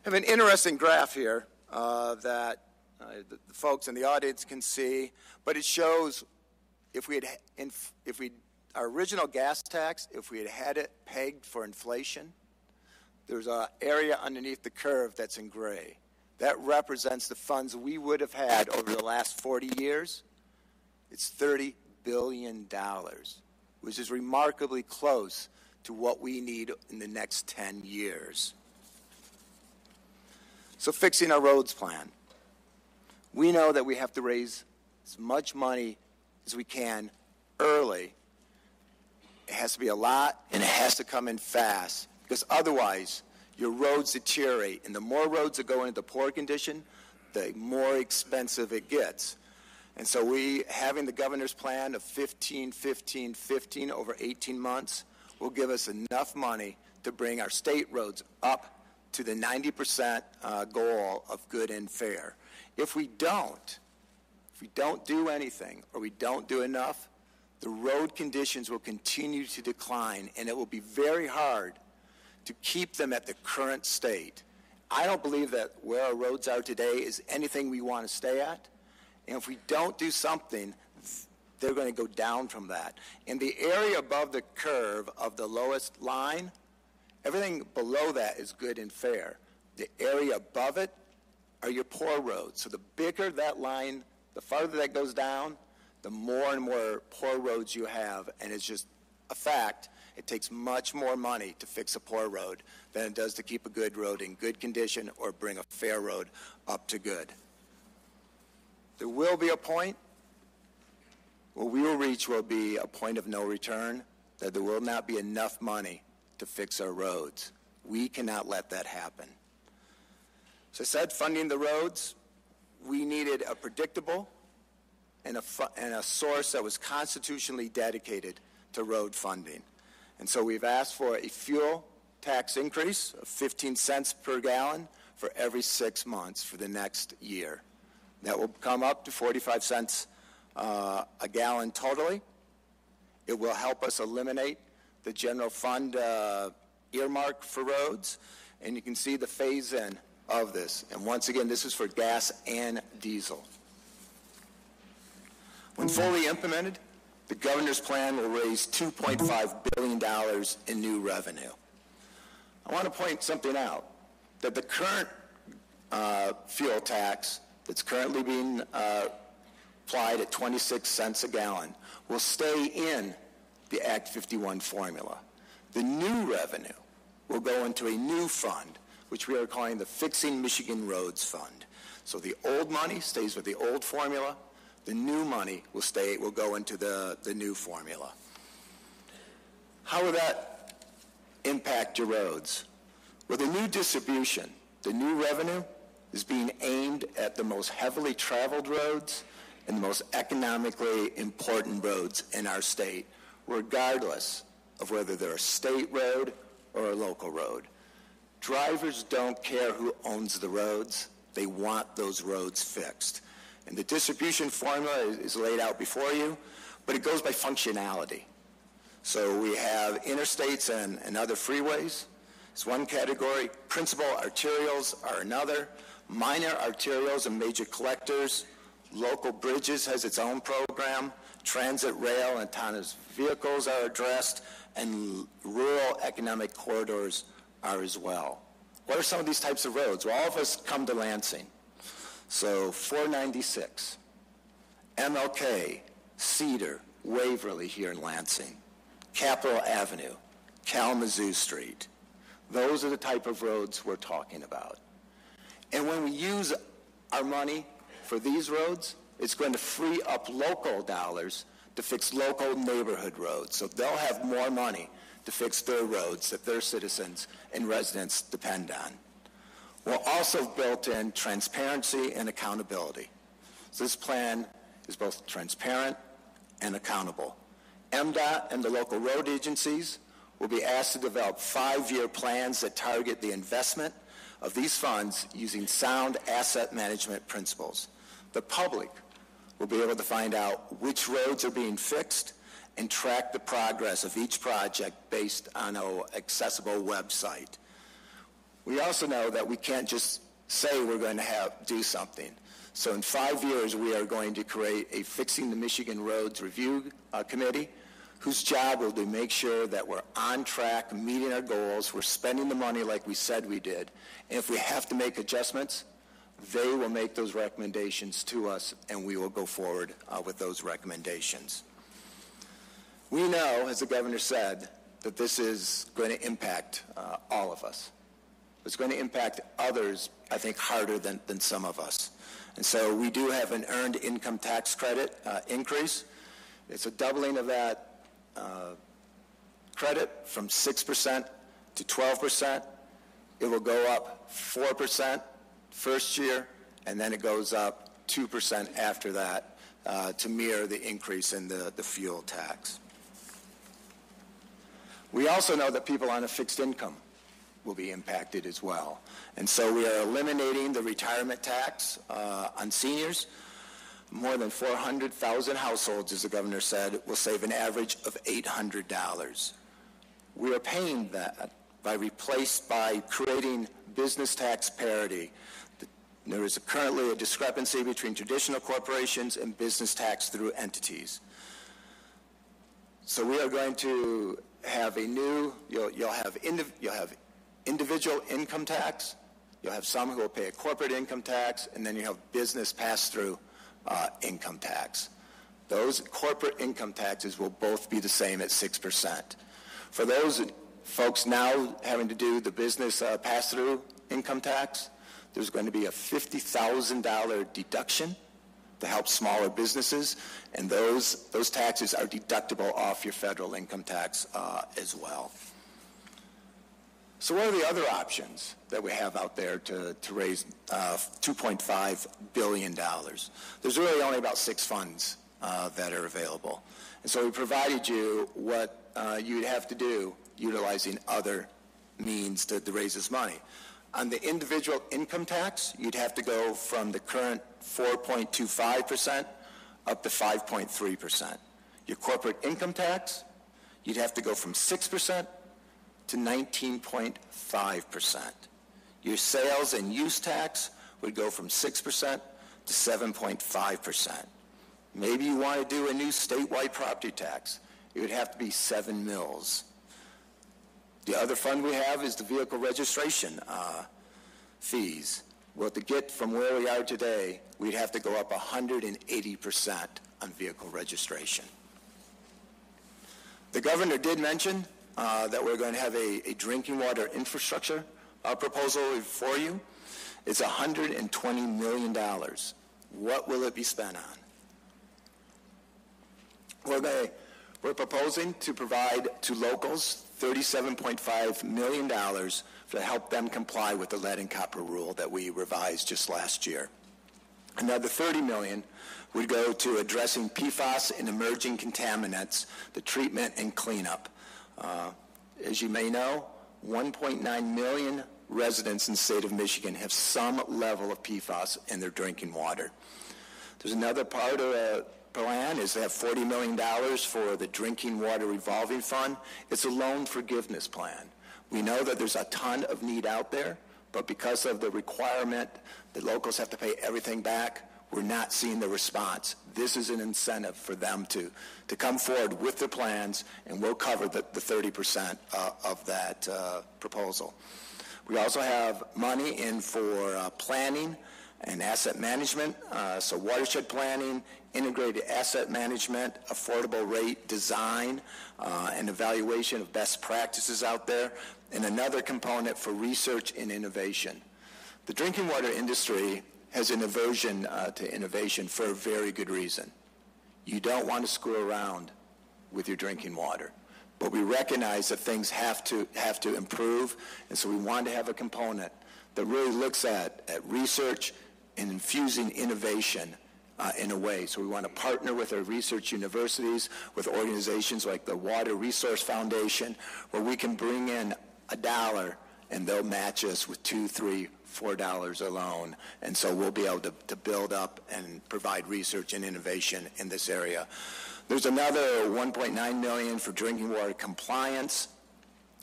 have an interesting graph here that the folks in the audience can see, but it shows our original gas tax, if we had it pegged for inflation, there's an area underneath the curve that's in gray. That represents the funds we would have had over the last 40 years. It's $30 billion, which is remarkably close to what we need in the next 10 years. So fixing our roads plan. We know that we have to raise as much money as we can early. It has to be a lot, and it has to come in fast, because otherwise your roads deteriorate, and the more roads that go into poor condition, the more expensive it gets. And so having the governor's plan of 15, 15, 15 over 18 months will give us enough money to bring our state roads up to the 90% goal of good and fair. If we don't do anything, or we don't do enough, the road conditions will continue to decline, and it will be very hard to keep them at the current state. I don't believe that where our roads are today is anything we want to stay at. And if we don't do something, they're going to go down from that. In the area above the curve of the lowest line, everything below that is good and fair. The area above it are your poor roads. So the bigger that line, the farther that goes down, the more and more poor roads you have. And it's just a fact. It takes much more money to fix a poor road than it does to keep a good road in good condition or bring a fair road up to good. There will be a point where we will reach will be a point of no return, that there will not be enough money to fix our roads. We cannot let that happen. So I said, funding the roads, we needed a predictable and a source that was constitutionally dedicated to road funding. And so we've asked for a fuel tax increase of 15 cents per gallon for every 6 months for the next year. That will come up to 45 cents a gallon totally. It will help us eliminate the general fund earmark for roads, and you can see the phase-in of this. And once again, this is for gas and diesel. When fully implemented, the governor's plan will raise $2.5 billion in new revenue. I want to point something out, that the current fuel tax that's currently being applied at 26 cents a gallon will stay in the Act 51 formula. The new revenue will go into a new fund, which we are calling the Fixing Michigan Roads Fund. So the old money stays with the old formula. The new money will go into the new formula. How will that impact your roads? Well, the new distribution, the new revenue, is being aimed at the most heavily traveled roads and the most economically important roads in our state, regardless of whether they're a state road or a local road. Drivers don't care who owns the roads. They want those roads fixed. And the distribution formula is laid out before you, but it goes by functionality. So we have interstates and other freeways. It's one category. Principal arterials are another. Minor arterials and major collectors. Local bridges has its own program. Transit, rail, and autonomous vehicles are addressed, and rural economic corridors are as well. What are some of these types of roads? Well, all of us come to Lansing. So 496, MLK, Cedar, Waverly here in Lansing, Capitol Avenue, Kalamazoo Street. Those are the type of roads we're talking about. And when we use our money for these roads, it's going to free up local dollars to fix local neighborhood roads. So they'll have more money to fix their roads that their citizens and residents depend on. We'll also have built in transparency and accountability. So this plan is both transparent and accountable. MDOT and the local road agencies will be asked to develop 5-year plans that target the investment of these funds using sound asset management principles. The public will be able to find out which roads are being fixed and track the progress of each project based on an accessible website. We also know that we can't just say we're going to do something. So in 5 years, we are going to create a Fixing the Michigan Roads Review Committee whose job will be to make sure that we're on track, meeting our goals, we're spending the money like we said we did. And if we have to make adjustments, they will make those recommendations to us, and we will go forward with those recommendations. We know, as the governor said, that this is going to impact all of us. It's going to impact others, I think, harder than some of us. And so we do have an earned income tax credit increase. It's a doubling of that credit from 6% to 12%. It will go up 4% first year, and then it goes up 2% after that to mirror the increase in the fuel tax. We also know that people on a fixed income will be impacted as well. And so we are eliminating the retirement tax on seniors. More than 400,000 households, as the governor said, will save an average of $800. We are paying that by creating business tax parity. There is currently a discrepancy between traditional corporations and business tax through entities. So we are going to have you'll have individual income tax, you'll have some who will pay a corporate income tax, and then you have business pass-through income tax. Those corporate income taxes will both be the same at 6%. For those folks now having to do the business pass-through income tax, there's going to be a $50,000 deduction to help smaller businesses, and those taxes are deductible off your federal income tax as well. So what are the other options that we have out there to raise $2.5 billion? There's really only about 6 funds that are available. And so we provided you what you'd have to do utilizing other means to raise this money. On the individual income tax, you'd have to go from the current 4.25% up to 5.3%. Your corporate income tax, you'd have to go from 6% to 19.5%. Your sales and use tax would go from 6% to 7.5%. Maybe you want to do a new statewide property tax. It would have to be 7 mills. The other fund we have is the vehicle registration fees. Well, to get from where we are today, we'd have to go up 180% on vehicle registration. The governor did mention that we're going to have a drinking water infrastructure proposal for you. It's $120 million. What will it be spent on? We're proposing to provide to locals $37.5 million to help them comply with the lead and copper rule that we revised just last year. Another $30 million would go to addressing PFAS and emerging contaminants, the treatment and cleanup. As you may know, 1.9 million residents in the state of Michigan have some level of PFAS in their drinking water. There's another part of the plan is to have $40 million for the Drinking Water Revolving Fund. It's a loan forgiveness plan. We know that there's a ton of need out there, but because of the requirement that locals have to pay everything back, we're not seeing the response. This is an incentive for them to come forward with their plans, and we'll cover the 30% of that proposal. We also have money in for planning and asset management, so watershed planning, integrated asset management, affordable rate design, and evaluation of best practices out there, and another component for research and innovation. The drinking water industry has an aversion to innovation for a very good reason. You don't want to screw around with your drinking water. But we recognize that things have to improve, and so we want to have a component that really looks at research and infusing innovation in a way. So we want to partner with our research universities, with organizations like the Water Resource Foundation, where we can bring in $1 and they'll match us with $2, $3, $4 alone. And so we'll be able to build up and provide research and innovation in this area. There's another $1.9 million for drinking water compliance.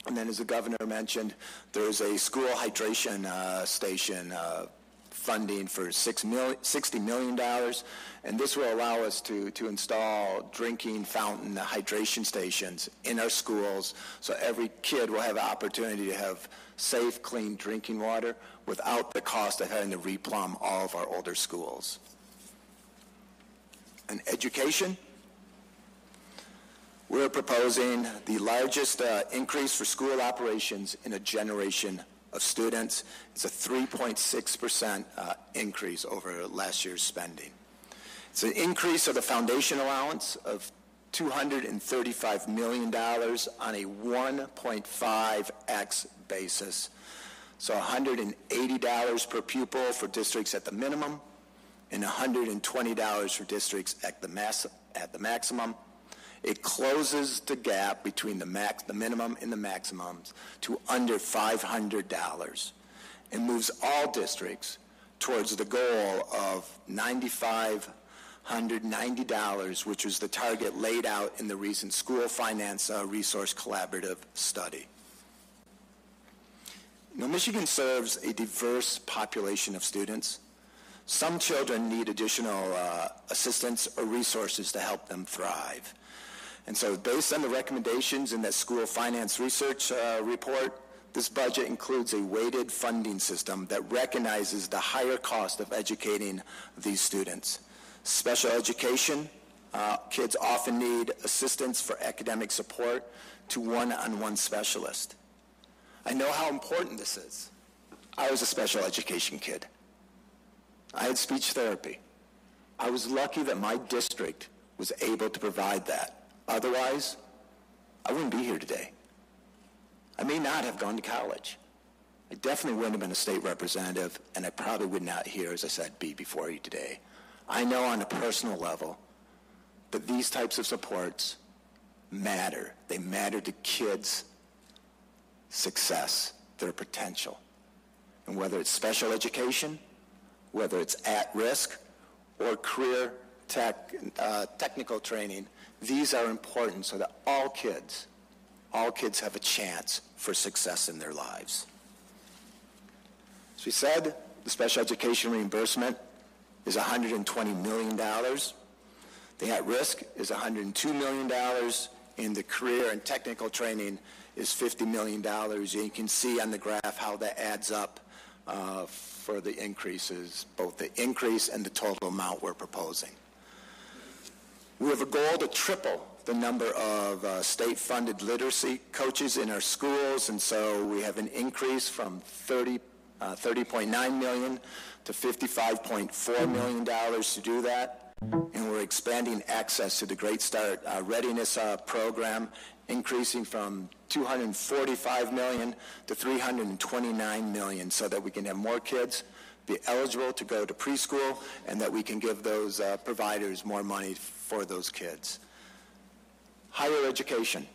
And then, as the governor mentioned, there's a school hydration station funding for $60 million. And this will allow us to install drinking fountain hydration stations in our schools, so every kid will have an opportunity to have safe, clean drinking water without the cost of having to replumb all of our older schools. And education. We're proposing the largest increase for school operations in a generation of students. It's a 3.6% increase over last year's spending. It's an increase of the foundation allowance of $235 million on a 1.5x basis. So $180 per pupil for districts at the minimum and $120 for districts at the maximum. It closes the gap between the minimum and the maximums to under $500 and moves all districts towards the goal of $9,590, which was the target laid out in the recent School Finance Resource Collaborative study. Michigan serves a diverse population of students. Some children need additional assistance or resources to help them thrive. And so based on the recommendations in that School Finance Research report, this budget includes a weighted funding system that recognizes the higher cost of educating these students. Special education, kids often need assistance for academic support to one-on-one specialist. I know how important this is. I was a special education kid. I had speech therapy. I was lucky that my district was able to provide that. Otherwise, I wouldn't be here today. I may not have gone to college. I definitely wouldn't have been a state representative, and I probably would not here, as I said, be before you today. I know on a personal level that these types of supports matter. They matter to kids' success, their potential. And whether it's special education, whether it's at risk, or career technical training, these are important so that all kids have a chance for success in their lives. As we said, the special education reimbursement is $120 million. The at-risk is $102 million, and the career and technical training is $50 million. And you can see on the graph how that adds up for the increases, both the increase and the total amount we're proposing. We have a goal to triple the number of state-funded literacy coaches in our schools, and so we have an increase from $30.9 million to $55.4 million to do that. And we're expanding access to the Great Start Readiness Program, increasing from $245 million to $329 million so that we can have more kids be eligible to go to preschool and that we can give those providers more money for those kids. Higher education.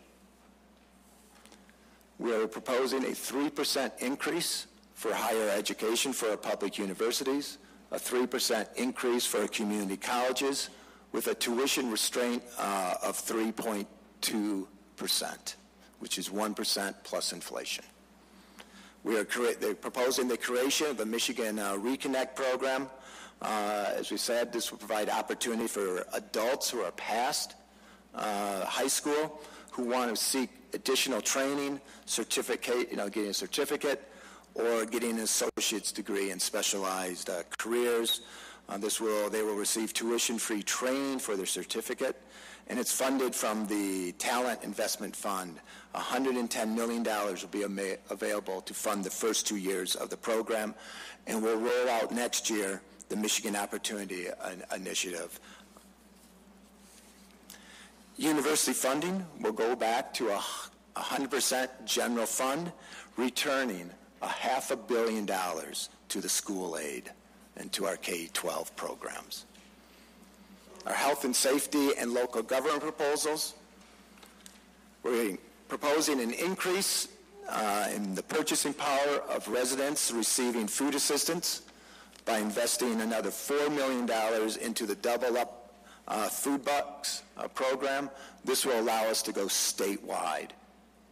We are proposing a 3% increase for higher education for our public universities, a 3% increase for our community colleges, with a tuition restraint of 3.2%, which is 1% plus inflation. We are proposing the creation of a Michigan Reconnect program. As we said, this will provide opportunity for adults who are past high school who want to seek additional training, getting a certificate, or getting an associate's degree in specialized careers. They will receive tuition-free training for their certificate, and it's funded from the Talent Investment Fund. $110 million will be available to fund the first 2 years of the program, and we'll roll out next year the Michigan Opportunity Initiative. University funding will go back to 100% general fund, returning $500 million to the school aid and to our K-12 programs. Our health and safety and local government proposals, we're proposing an increase in the purchasing power of residents receiving food assistance by investing another $4 million into the Double Up Food Bucks program. This will allow us to go statewide.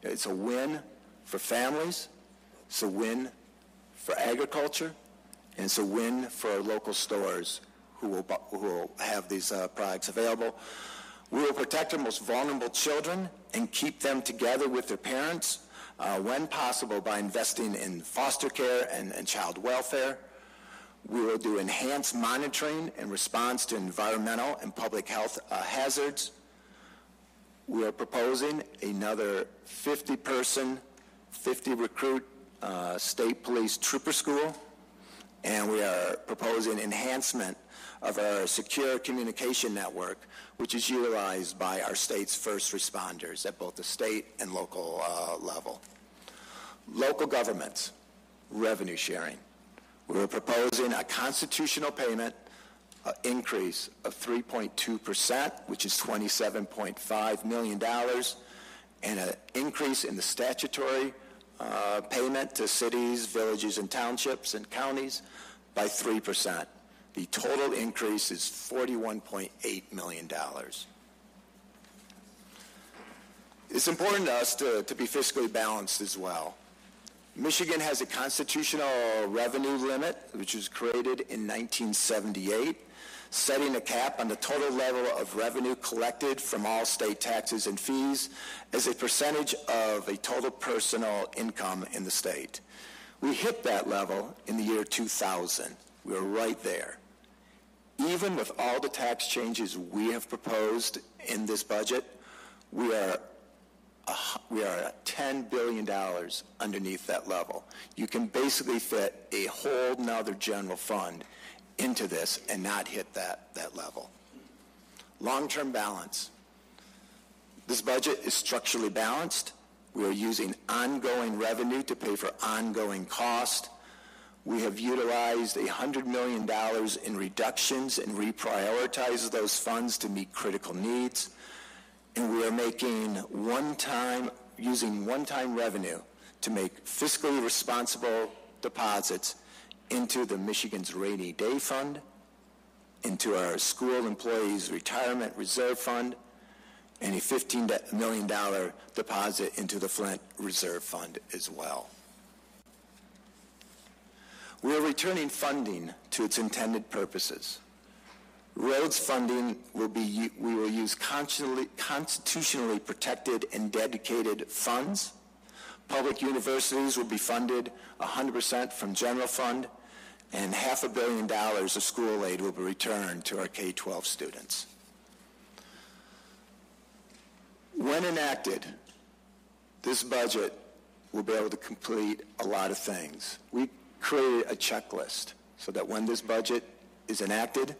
It's a win for families, it's a win for agriculture, and it's a win for our local stores who will have these products available. We will protect our most vulnerable children and keep them together with their parents when possible by investing in foster care and child welfare. We will do enhanced monitoring and response to environmental and public health hazards. We are proposing another 50-person, 50-recruit state police trooper school, and we are proposing enhancement of our secure communication network, which is utilized by our state's first responders at both the state and local level. Local governments, revenue sharing. We're proposing a constitutional payment increase of 3.2%, which is $27.5 million, and an increase in the statutory payment to cities, villages, and townships and counties by 3%. The total increase is $41.8 million. It's important to us to be fiscally balanced as well. Michigan has a constitutional revenue limit, which was created in 1978, setting a cap on the total level of revenue collected from all state taxes and fees as a percentage of a total personal income in the state. We hit that level in the year 2000. We were right there. Even with all the tax changes we have proposed in this budget, we are $10 billion underneath that level. You can basically fit a whole nother general fund into this and not hit that level. Long-term balance. This budget is structurally balanced. We are using ongoing revenue to pay for ongoing cost. We have utilized $100 million in reductions and reprioritized those funds to meet critical needs. And we are using one-time revenue to make fiscally responsible deposits into the Michigan's Rainy Day Fund, into our school employees' retirement reserve fund, and a $15 million deposit into the Flint Reserve Fund as well. We are returning funding to its intended purposes. Roads funding we will use constitutionally protected and dedicated funds. Public universities will be funded 100% from general fund, and $500 million of school aid will be returned to our K-12 students. When enacted, this budget will be able to complete a lot of things. We created a checklist so that when this budget is enacted,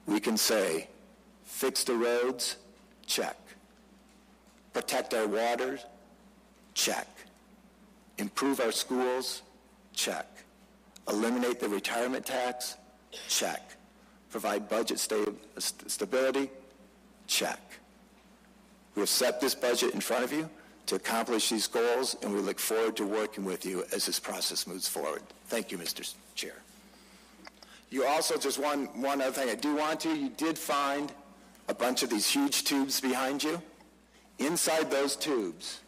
we can say, fix the roads, check. Protect our waters, check. Improve our schools, check. Eliminate the retirement tax, check. Provide budget stability, check. We have set this budget in front of you to accomplish these goals, and we look forward to working with you as this process moves forward. Thank you, Mr. Chair. You also, just one other thing I do want to, you did find a bunch of these huge tubes behind you. Inside those tubes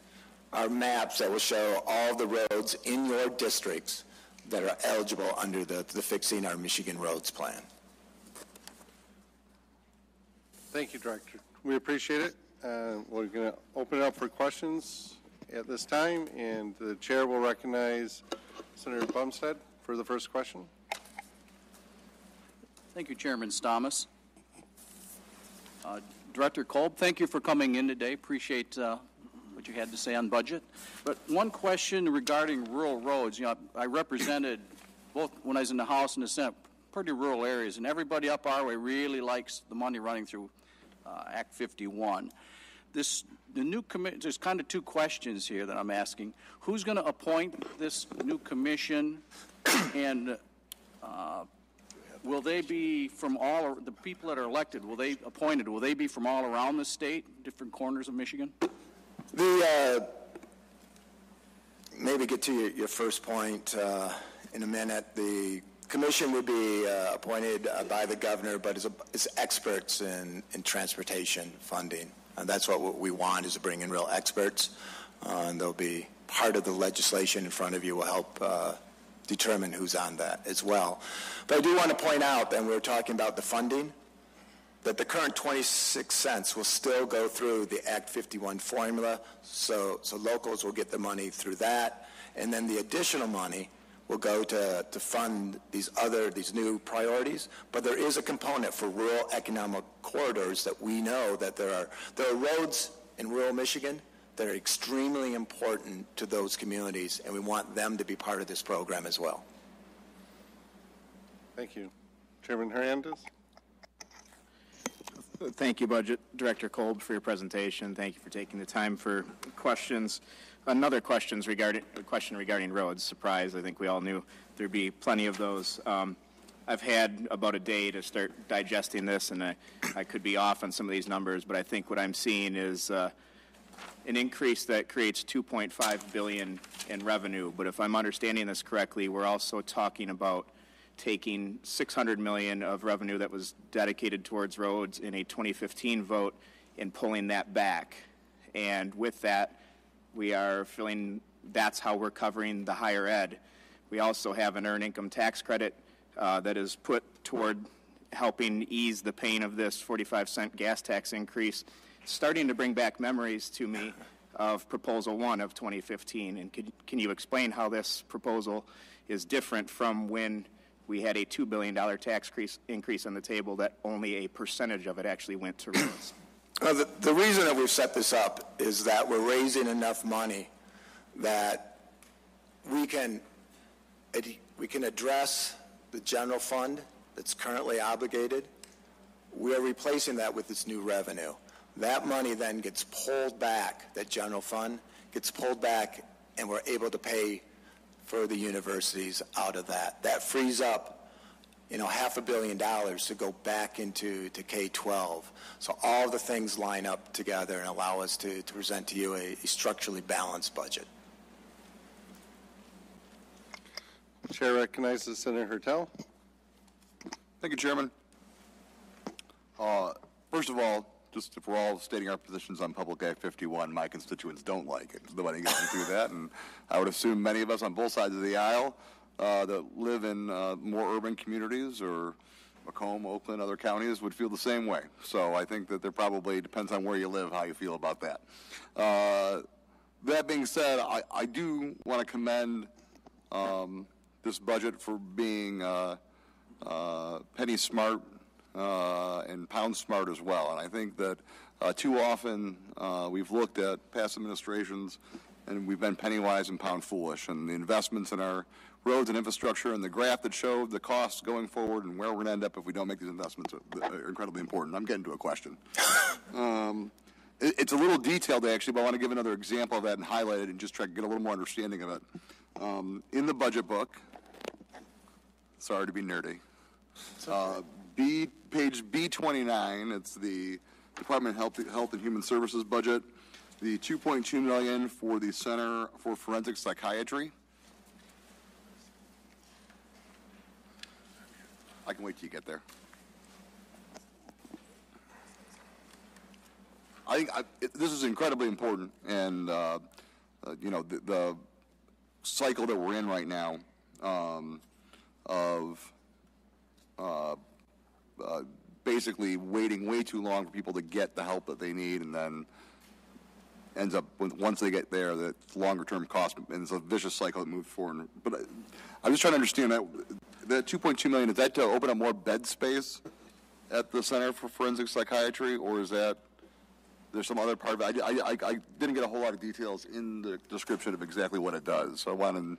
are maps that will show all the roads in your districts that are eligible under the Fixing Our Michigan Roads plan. Thank you, Director. We appreciate it. We're going to open it up for questions at this time, and the chair will recognize Senator Bumstead for the first question. Thank you, Chairman Stamas. Director Kolb, thank you for coming in today. Appreciate what you had to say on budget. But one question regarding rural roads. You know, I represented, both when I was in the House and the Senate, pretty rural areas, and everybody up our way really likes the money running through Act 51. The new committee, there's kind of two questions here that I'm asking. Who's going to appoint this new commission, and will they be from all, the people that are elected, will they be from all around the state, different corners of Michigan? Maybe get to your first point in a minute. The commission would be appointed by the governor, but is experts in transportation funding. And that's what we want, is to bring in real experts. And they'll be part of the legislation in front of you will help determine who's on that as well. But I do want to point out, and we were talking about the funding, that the current 26 cents will still go through the Act 51 formula, so locals will get the money through that, and then the additional money will go to fund these new priorities. But there is a component for rural economic corridors that we know that there are roads in rural Michigan that are extremely important to those communities, and we want them to be part of this program as well. Thank you. Chairman Hernandez? Thank you, Budget Director Kolb, for your presentation. Thank you for taking the time for questions. Another question regarding roads. Surprise, I think we all knew there'd be plenty of those. I've had about a day to start digesting this, and I could be off on some of these numbers, but I think what I'm seeing is an increase that creates $2.5 billion in revenue. But if I'm understanding this correctly, we're also talking about taking $600 million of revenue that was dedicated towards roads in a 2015 vote and pulling that back. And with that, we are feeling that's how we're covering the higher ed. We also have an earned income tax credit that is put toward helping ease the pain of this 45-cent gas tax increase, starting to bring back memories to me of Proposal 1 of 2015. And can you explain how this proposal is different from when we had a $2 billion tax increase on the table that only a percentage of it actually went to roads? The reason that we've set this up is that we're raising enough money that we can address the general fund that's currently obligated. We are replacing that with this new revenue. That money then gets pulled back, that general fund gets pulled back, and we're able to pay for the universities out of that. That frees up, $500 million to go back into K-12. So all the things line up together and allow us to present to you a structurally balanced budget. The chair recognizes Senator Hertel. Thank you, Chairman. First of all, just if we're all stating our positions on Public Act 51, my constituents don't like it. Nobody gets to do that, and I would assume many of us on both sides of the aisle that live in more urban communities or Macomb, Oakland, other counties would feel the same way. So I think that there probably depends on where you live how you feel about that. that being said, I do want to commend this budget for being penny smart and pound smart as well. And I think that too often we've looked at past administrations and we've been penny wise and pound foolish. And the investments in our roads and infrastructure and the graph that showed the costs going forward and where we're going to end up if we don't make these investments are incredibly important. I'm getting to a question. It's a little detailed, actually, but I want to give another example of that and highlight it and just try to get a little more understanding of it. In the budget book, sorry to be nerdy, page B29, it's the Department of Health and Human Services budget, the $2.2 million for the Center for Forensic Psychiatry. I can wait till you get there. I think this is incredibly important, and you know, the cycle that we're in right now of basically waiting way too long for people to get the help that they need, and then ends up once they get there, that longer term cost, and it's a vicious cycle that moves forward. But I'm just trying to understand that $2.2 million, is that to open up more bed space at the Center for Forensic Psychiatry, or is that there's some other part of it? I didn't get a whole lot of details in the description of exactly what it does, so I wanted.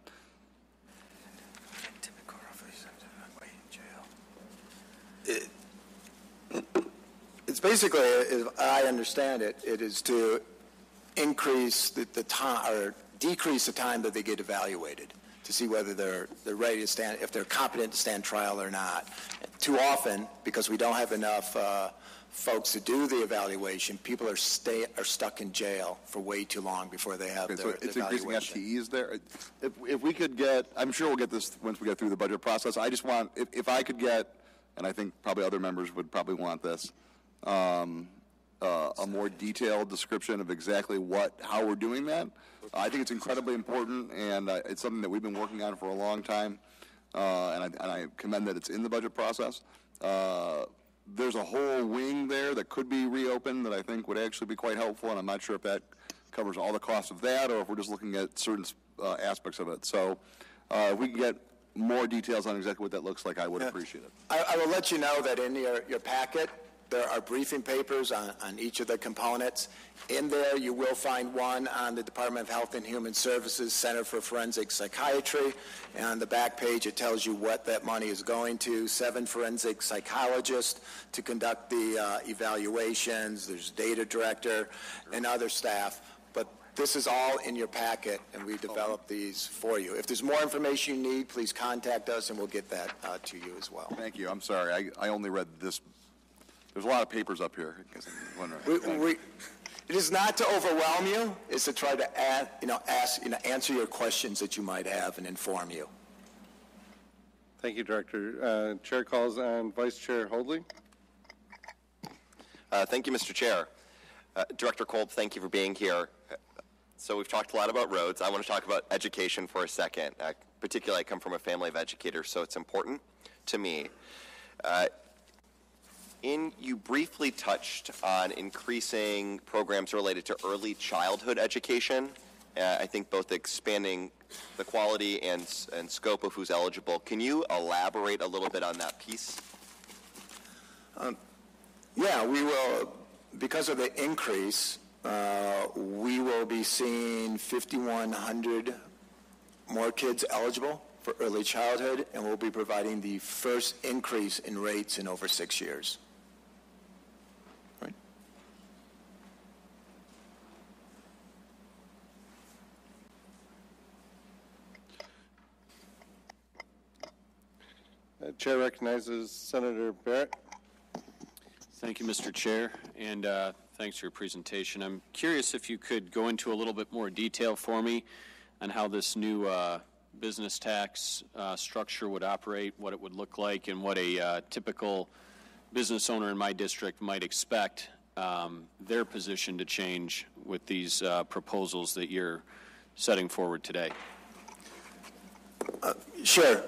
It's basically, as I understand it, it is to increase the time or decrease the time that they get evaluated to see whether they're ready to stand, if they're competent to stand trial or not. Too often, because we don't have enough folks to do the evaluation, people are stuck in jail for way too long before they have their it's evaluation. increasing FTEs there. If we could get, I'm sure we'll get this once we get through the budget process. I just want, if I could get, and I think probably other members would probably want this, a more detailed description of exactly how we're doing that. I think it's incredibly important, and it's something that we've been working on for a long time, and I commend that it's in the budget process. There's a whole wing there that could be reopened that I think would actually be quite helpful, and I'm not sure if that covers all the costs of that or if we're just looking at certain aspects of it. So if we can get more details on exactly what that looks like, I would appreciate it. I will let you know that in your packet, there are briefing papers on each of the components. In there, you will find one on the Department of Health and Human Services Center for Forensic Psychiatry. And on the back page, it tells you what that money is going to. 7 forensic psychologists to conduct the evaluations. There's data director and other staff. But this is all in your packet, and we developed these for you. If there's more information you need, please contact us, and we'll get that to you as well. Thank you. I'm sorry. I only read this. There's a lot of papers up here. It is not to overwhelm you. It's to try to answer your questions that you might have and inform you. Thank you, Director. Chair calls on Vice Chair Hoadley. Thank you, Mr. Chair. Director Kolb, thank you for being here. So we've talked a lot about roads. I want to talk about education for a second. Particularly, I come from a family of educators, so it's important to me. You briefly touched on increasing programs related to early childhood education. I think both expanding the quality and scope of who's eligible. Can you elaborate a little bit on that piece? Yeah, we will, because of the increase, we will be seeing 5,100 more kids eligible for early childhood, and we'll be providing the first increase in rates in over 6 years. Right. Chair recognizes Senator Barrett. Thank you, Mr. Chair, and thanks for your presentation. I'm curious if you could go into a little bit more detail for me on how this new business tax structure would operate, what it would look like, and what a typical business owner in my district might expect their position to change with these proposals that you're setting forward today. Sure.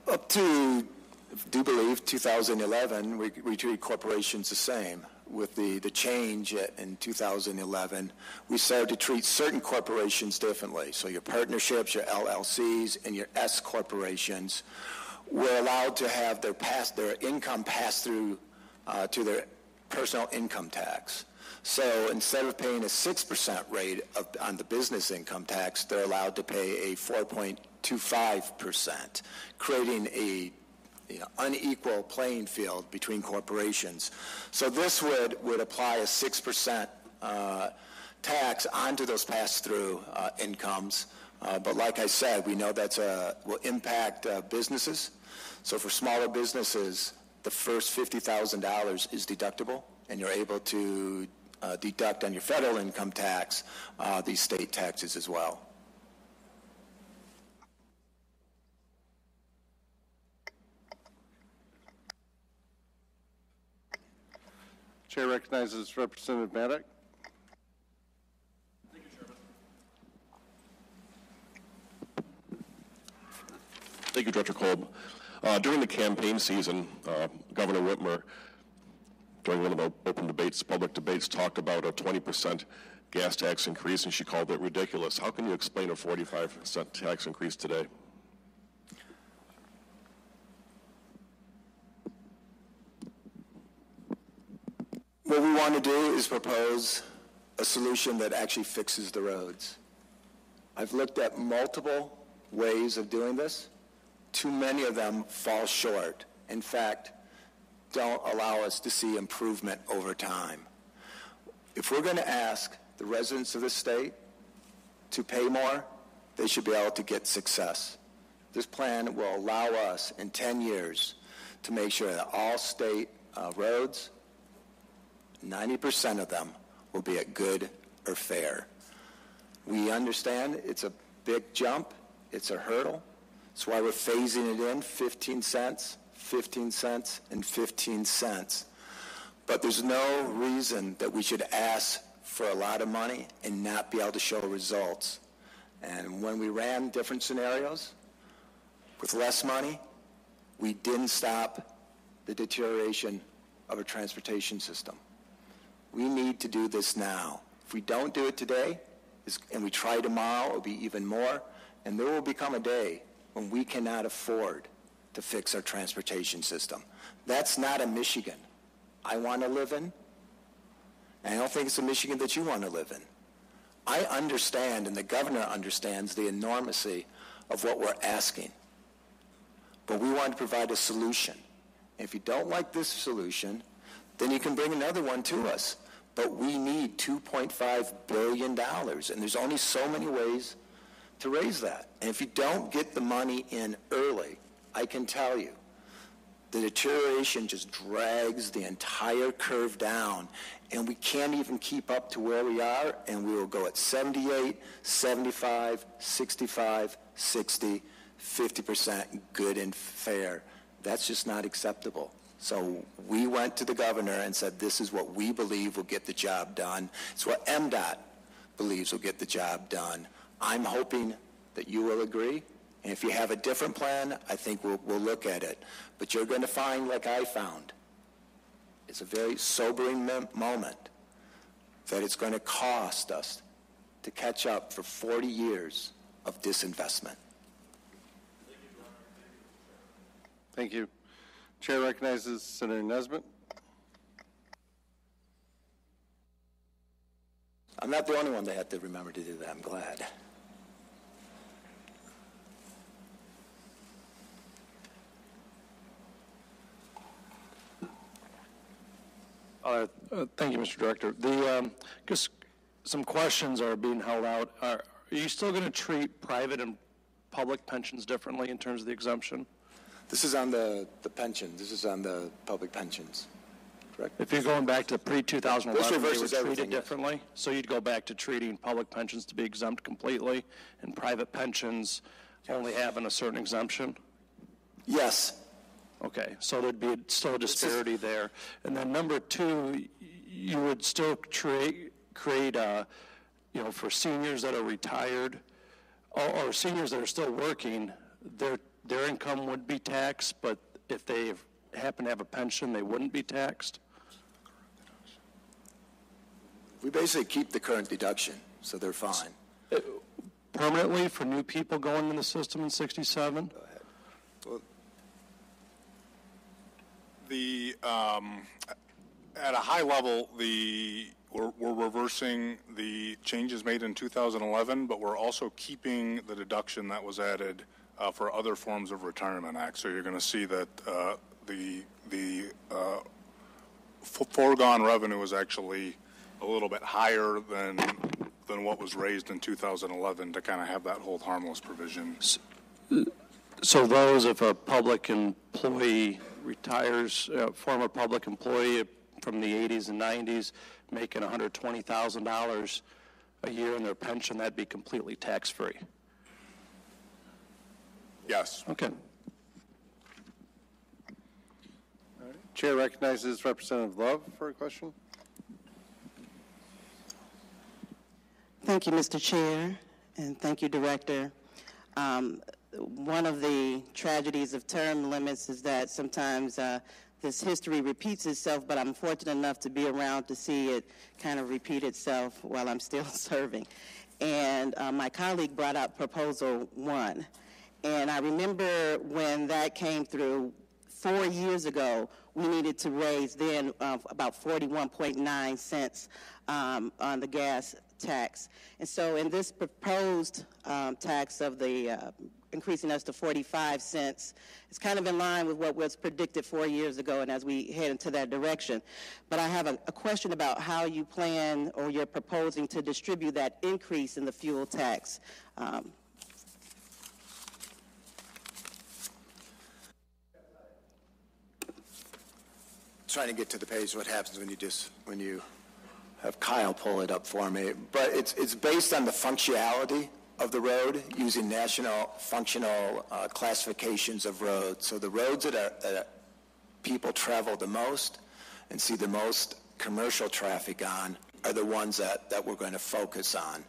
Up to, I do believe, 2011, we treated corporations the same. with the change in 2011, we started to treat certain corporations differently. So your partnerships, your LLCs, and your S corporations were allowed to have their income passed through to their personal income tax. So instead of paying a 6% rate on the business income tax, they're allowed to pay a 4.25%, creating a unequal playing field between corporations. So this would apply a 6% tax onto those pass-through incomes. But like I said, we know that will impact businesses. So for smaller businesses, the first $50,000 is deductible, and you're able to deduct on your federal income tax these state taxes as well. Chair recognizes Representative Maddock. Thank you, Chairman. Thank you, Director Kolb. During the campaign season, Governor Whitmer, during one of the open debates, public debates, talked about a 20% gas tax increase, and she called it ridiculous. How can you explain a 45% tax increase today? What we want to do is propose a solution that actually fixes the roads. I've looked at multiple ways of doing this. Too many of them fall short. In fact, don't allow us to see improvement over time. If we're going to ask the residents of this state to pay more, they should be able to get success. This plan will allow us in 10 years to make sure that all state roads, 90% of them, will be at good or fair. We understand it's a big jump. It's a hurdle. That's why we're phasing it in 15 cents, 15 cents, and 15 cents. But there's no reason that we should ask for a lot of money and not be able to show results. And when we ran different scenarios with less money, we didn't stop the deterioration of a transportation system. We need to do this now. If we don't do it today, and we try tomorrow, it'll be even more, and there will become a day when we cannot afford to fix our transportation system. That's not a Michigan I want to live in, and I don't think it's a Michigan that you want to live in. I understand, and the governor understands, the enormity of what we're asking. But we want to provide a solution. And if you don't like this solution, then you can bring another one to us. But we need $2.5 billion, and there's only so many ways to raise that. And if you don't get the money in early, I can tell you, the deterioration just drags the entire curve down, and we can't even keep up to where we are, and we will go at 78, 75, 65, 60, 50% good and fair. That's just not acceptable. So we went to the governor and said, this is what we believe will get the job done. It's what MDOT believes will get the job done. I'm hoping that you will agree. And if you have a different plan, I think we'll look at it. But you're going to find, like I found, it's a very sobering moment, that it's going to cost us to catch up for 40 years of disinvestment. Thank you. Chair recognizes Senator Nesbitt. I'm not the only one that had to remember to do that. I'm glad. Thank you, Mr. Director. Just some questions are being held out. Are you still going to treat private and public pensions differently in terms of the exemption? This is on the pension. This is on the public pensions, correct? If you're going back to pre-2011, This they reverses would treat everything, it differently? So you'd go back to treating public pensions to be exempt completely and private pensions only having a certain exemption? Yes. Okay, so there'd be still a disparity there. And then number two, you would still create for seniors that are retired or seniors that are still working, their income would be taxed, but if they happen to have a pension, they wouldn't be taxed? We basically keep the current deduction, so they're fine. Permanently for new people going in the system in 67? Go ahead. Well, at a high level, we're reversing the changes made in 2011, but we're also keeping the deduction that was added for other forms of retirement act. So you're going to see that the foregone revenue is actually a little bit higher than what was raised in 2011 to kind of have that hold harmless provision. So those, if a public employee retires, former public employee from the 80s and 90s, making $120,000 a year in their pension, that'd be completely tax-free? Yes. Okay. All right. Chair recognizes Representative Love for a question. Thank you, Mr. Chair, and thank you, Director. One of the tragedies of term limits is that sometimes this history repeats itself, but I'm fortunate enough to be around to see it kind of repeat itself while I'm still serving. And my colleague brought up Proposal 1. And I remember when that came through 4 years ago, we needed to raise then about 41.9 cents on the gas tax. And so in this proposed tax of the increasing us to 45 cents, it's kind of in line with what was predicted 4 years ago and as we head into that direction. But I have a question about how you plan or you're proposing to distribute that increase in the fuel tax. Trying to get to the page, what happens when you have Kyle pull it up for me. But it's based on the functionality of the road using national functional classifications of roads. So the roads that people travel the most and see the most commercial traffic on are the ones that we're going to focus on.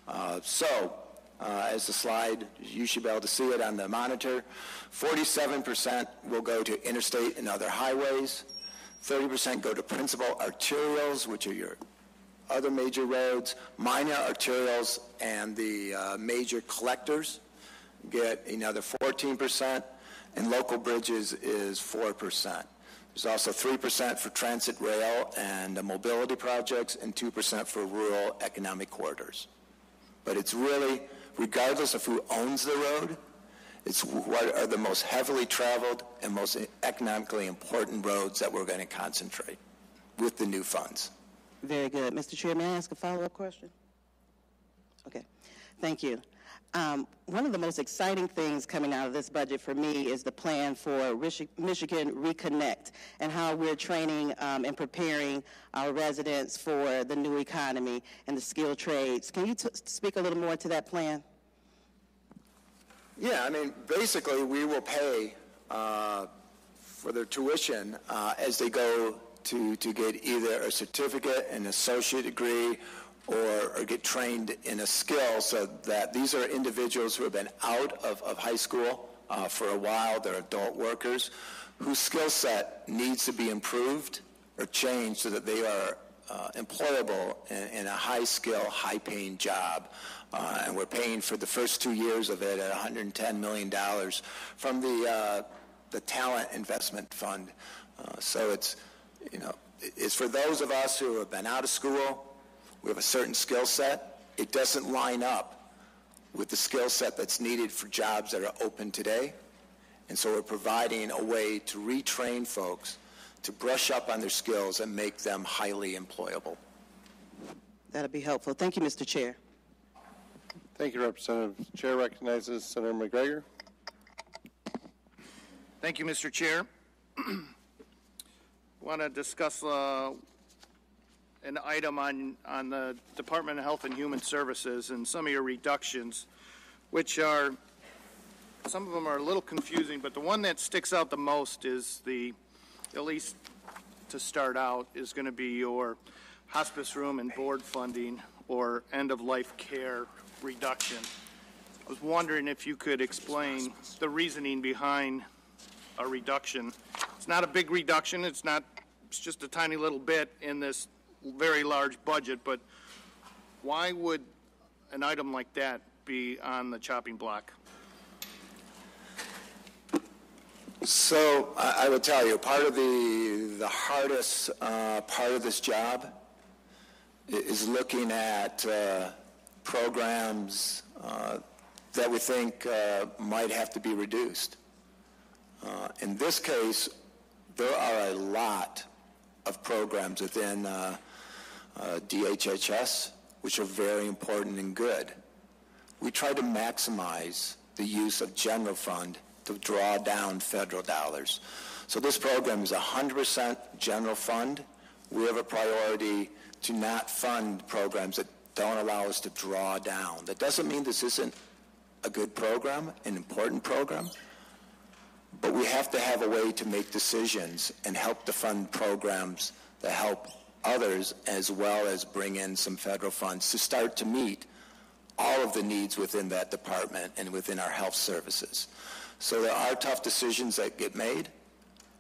As the slide, you should be able to see it on the monitor, 47% will go to interstate and other highways, 30% go to principal arterials, which are your other major roads, minor arterials, and the major collectors get another 14%, and local bridges is 4%. There's also 3% for transit rail and mobility projects, and 2% for rural economic corridors. But it's really, regardless of who owns the road, it's what are the most heavily traveled and most economically important roads that we're going to concentrate with the new funds. Very good. Mr. Chair, may I ask a follow-up question? Okay. Thank you. One of the most exciting things coming out of this budget for me is the plan for Michigan Reconnect and how we're training and preparing our residents for the new economy and the skilled trades. Can you speak a little more to that plan? Yeah, I mean, basically we will pay for their tuition as they go to get either a certificate, an associate degree, or get trained in a skill, so that these are individuals who have been out of high school for a while. They're adult workers whose skill set needs to be improved or changed so that they are employable in a high-skill, high-paying job. And we're paying for the first 2 years of it at $110 million from the Talent Investment Fund. So it's for those of us who have been out of school. We have a certain skill set. It doesn't line up with the skill set that's needed for jobs that are open today. And so we're providing a way to retrain folks to brush up on their skills and make them highly employable. That'll be helpful. Thank you, Mr. Chair. Thank you, Representative. Chair recognizes Senator McGregor. Thank you, Mr. Chair. I want to discuss an item on the Department of Health and Human Services and some of your reductions, which are, some of them are a little confusing, but the one that sticks out the most is at least to start out, is going to be your hospice room and board funding or end-of-life care reduction. I was wondering if you could explain the reasoning behind a reduction. It's not a big reduction. It's just a tiny little bit in this very large budget, but why would an item like that be on the chopping block? So I would tell you, part of the hardest part of this job is looking at programs that we think might have to be reduced. In this case, there are a lot of programs within DHHS which are very important and good. We try to maximize the use of general fund to draw down federal dollars. So this program is 100% general fund. We have a priority to not fund programs that don't allow us to draw down. That doesn't mean this isn't a good program, an important program, but we have to have a way to make decisions and help to fund programs that help others, as well as bring in some federal funds to start to meet all of the needs within that department and within our health services. So there are tough decisions that get made.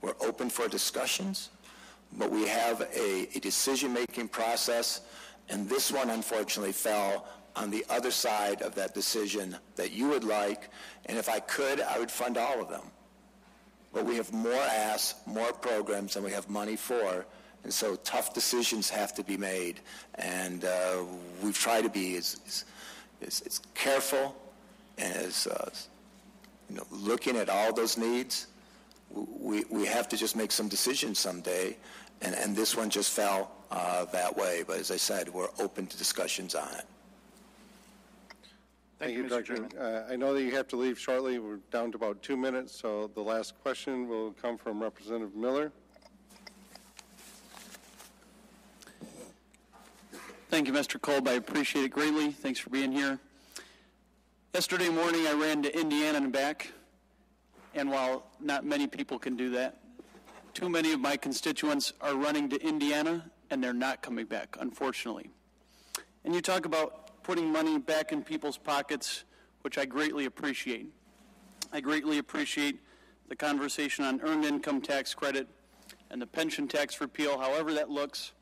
We're open for discussions, but we have a decision-making process, and this one unfortunately fell on the other side of that decision that you would like, and if I could, I would fund all of them. But we have more asks, more programs than we have money for, and so tough decisions have to be made, and we've tried to be as careful and as looking at all those needs. We have to just make some decisions someday, and this one just fell that way. But as I said, we're open to discussions on it. Thank you, Doctor. I know that you have to leave shortly. We're down to about 2 minutes, so the last question will come from Representative Miller. Thank you, Mr. Kolb. I appreciate it greatly. Thanks for being here. Yesterday morning, I ran to Indiana and back, and while not many people can do that, too many of my constituents are running to Indiana, and they're not coming back, unfortunately. And you talk about putting money back in people's pockets, which I greatly appreciate. I greatly appreciate the conversation on earned income tax credit and the pension tax repeal, however that looks.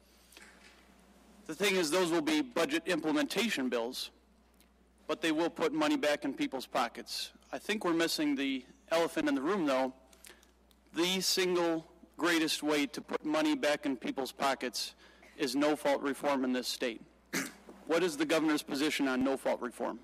The thing is, those will be budget implementation bills, but they will put money back in people's pockets. I think we're missing the elephant in the room, though. The single greatest way to put money back in people's pockets is no-fault reform in this state. What is the governor's position on no-fault reform?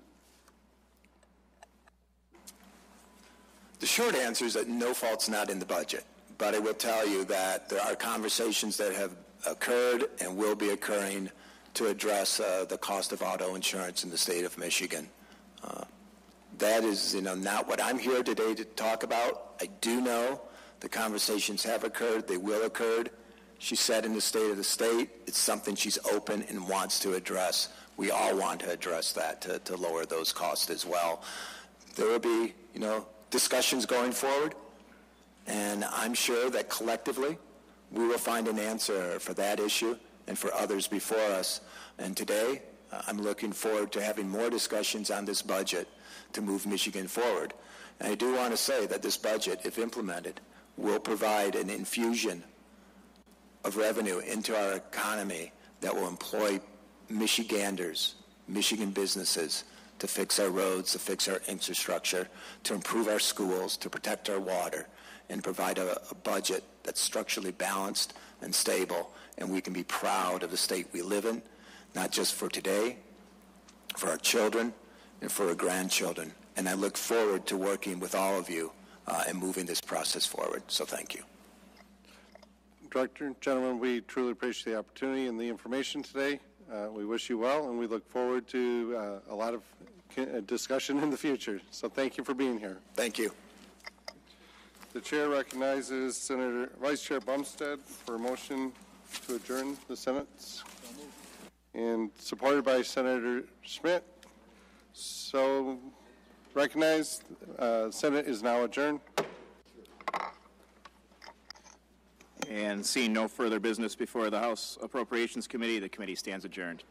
The short answer is that no fault's not in the budget, but I will tell you that there are conversations that have occurred and will be occurring to address the cost of auto insurance in the state of Michigan. That is, not what I'm here today to talk about. I do know the conversations have occurred. They will occur. She said in the state of the state, it's something she's open and wants to address. We all want to address that to lower those costs as well. There will be, discussions going forward, and I'm sure that collectively we will find an answer for that issue and for others before us. And today, I'm looking forward to having more discussions on this budget to move Michigan forward. And I do want to say that this budget, if implemented, will provide an infusion of revenue into our economy that will employ Michiganders, Michigan businesses, to fix our roads, to fix our infrastructure, to improve our schools, to protect our water, and provide a budget that's structurally balanced and stable, and we can be proud of the state we live in, not just for today, for our children, and for our grandchildren. And I look forward to working with all of you and moving this process forward. So thank you. Director, gentlemen, we truly appreciate the opportunity and the information today. We wish you well, and we look forward to a lot of discussion in the future. So thank you for being here. Thank you. The chair recognizes Vice Chair Bumstead for a motion to adjourn the Senate, and supported by Senator Schmidt. So recognized. Senate is now adjourned. And seeing no further business before the House Appropriations Committee, the committee stands adjourned.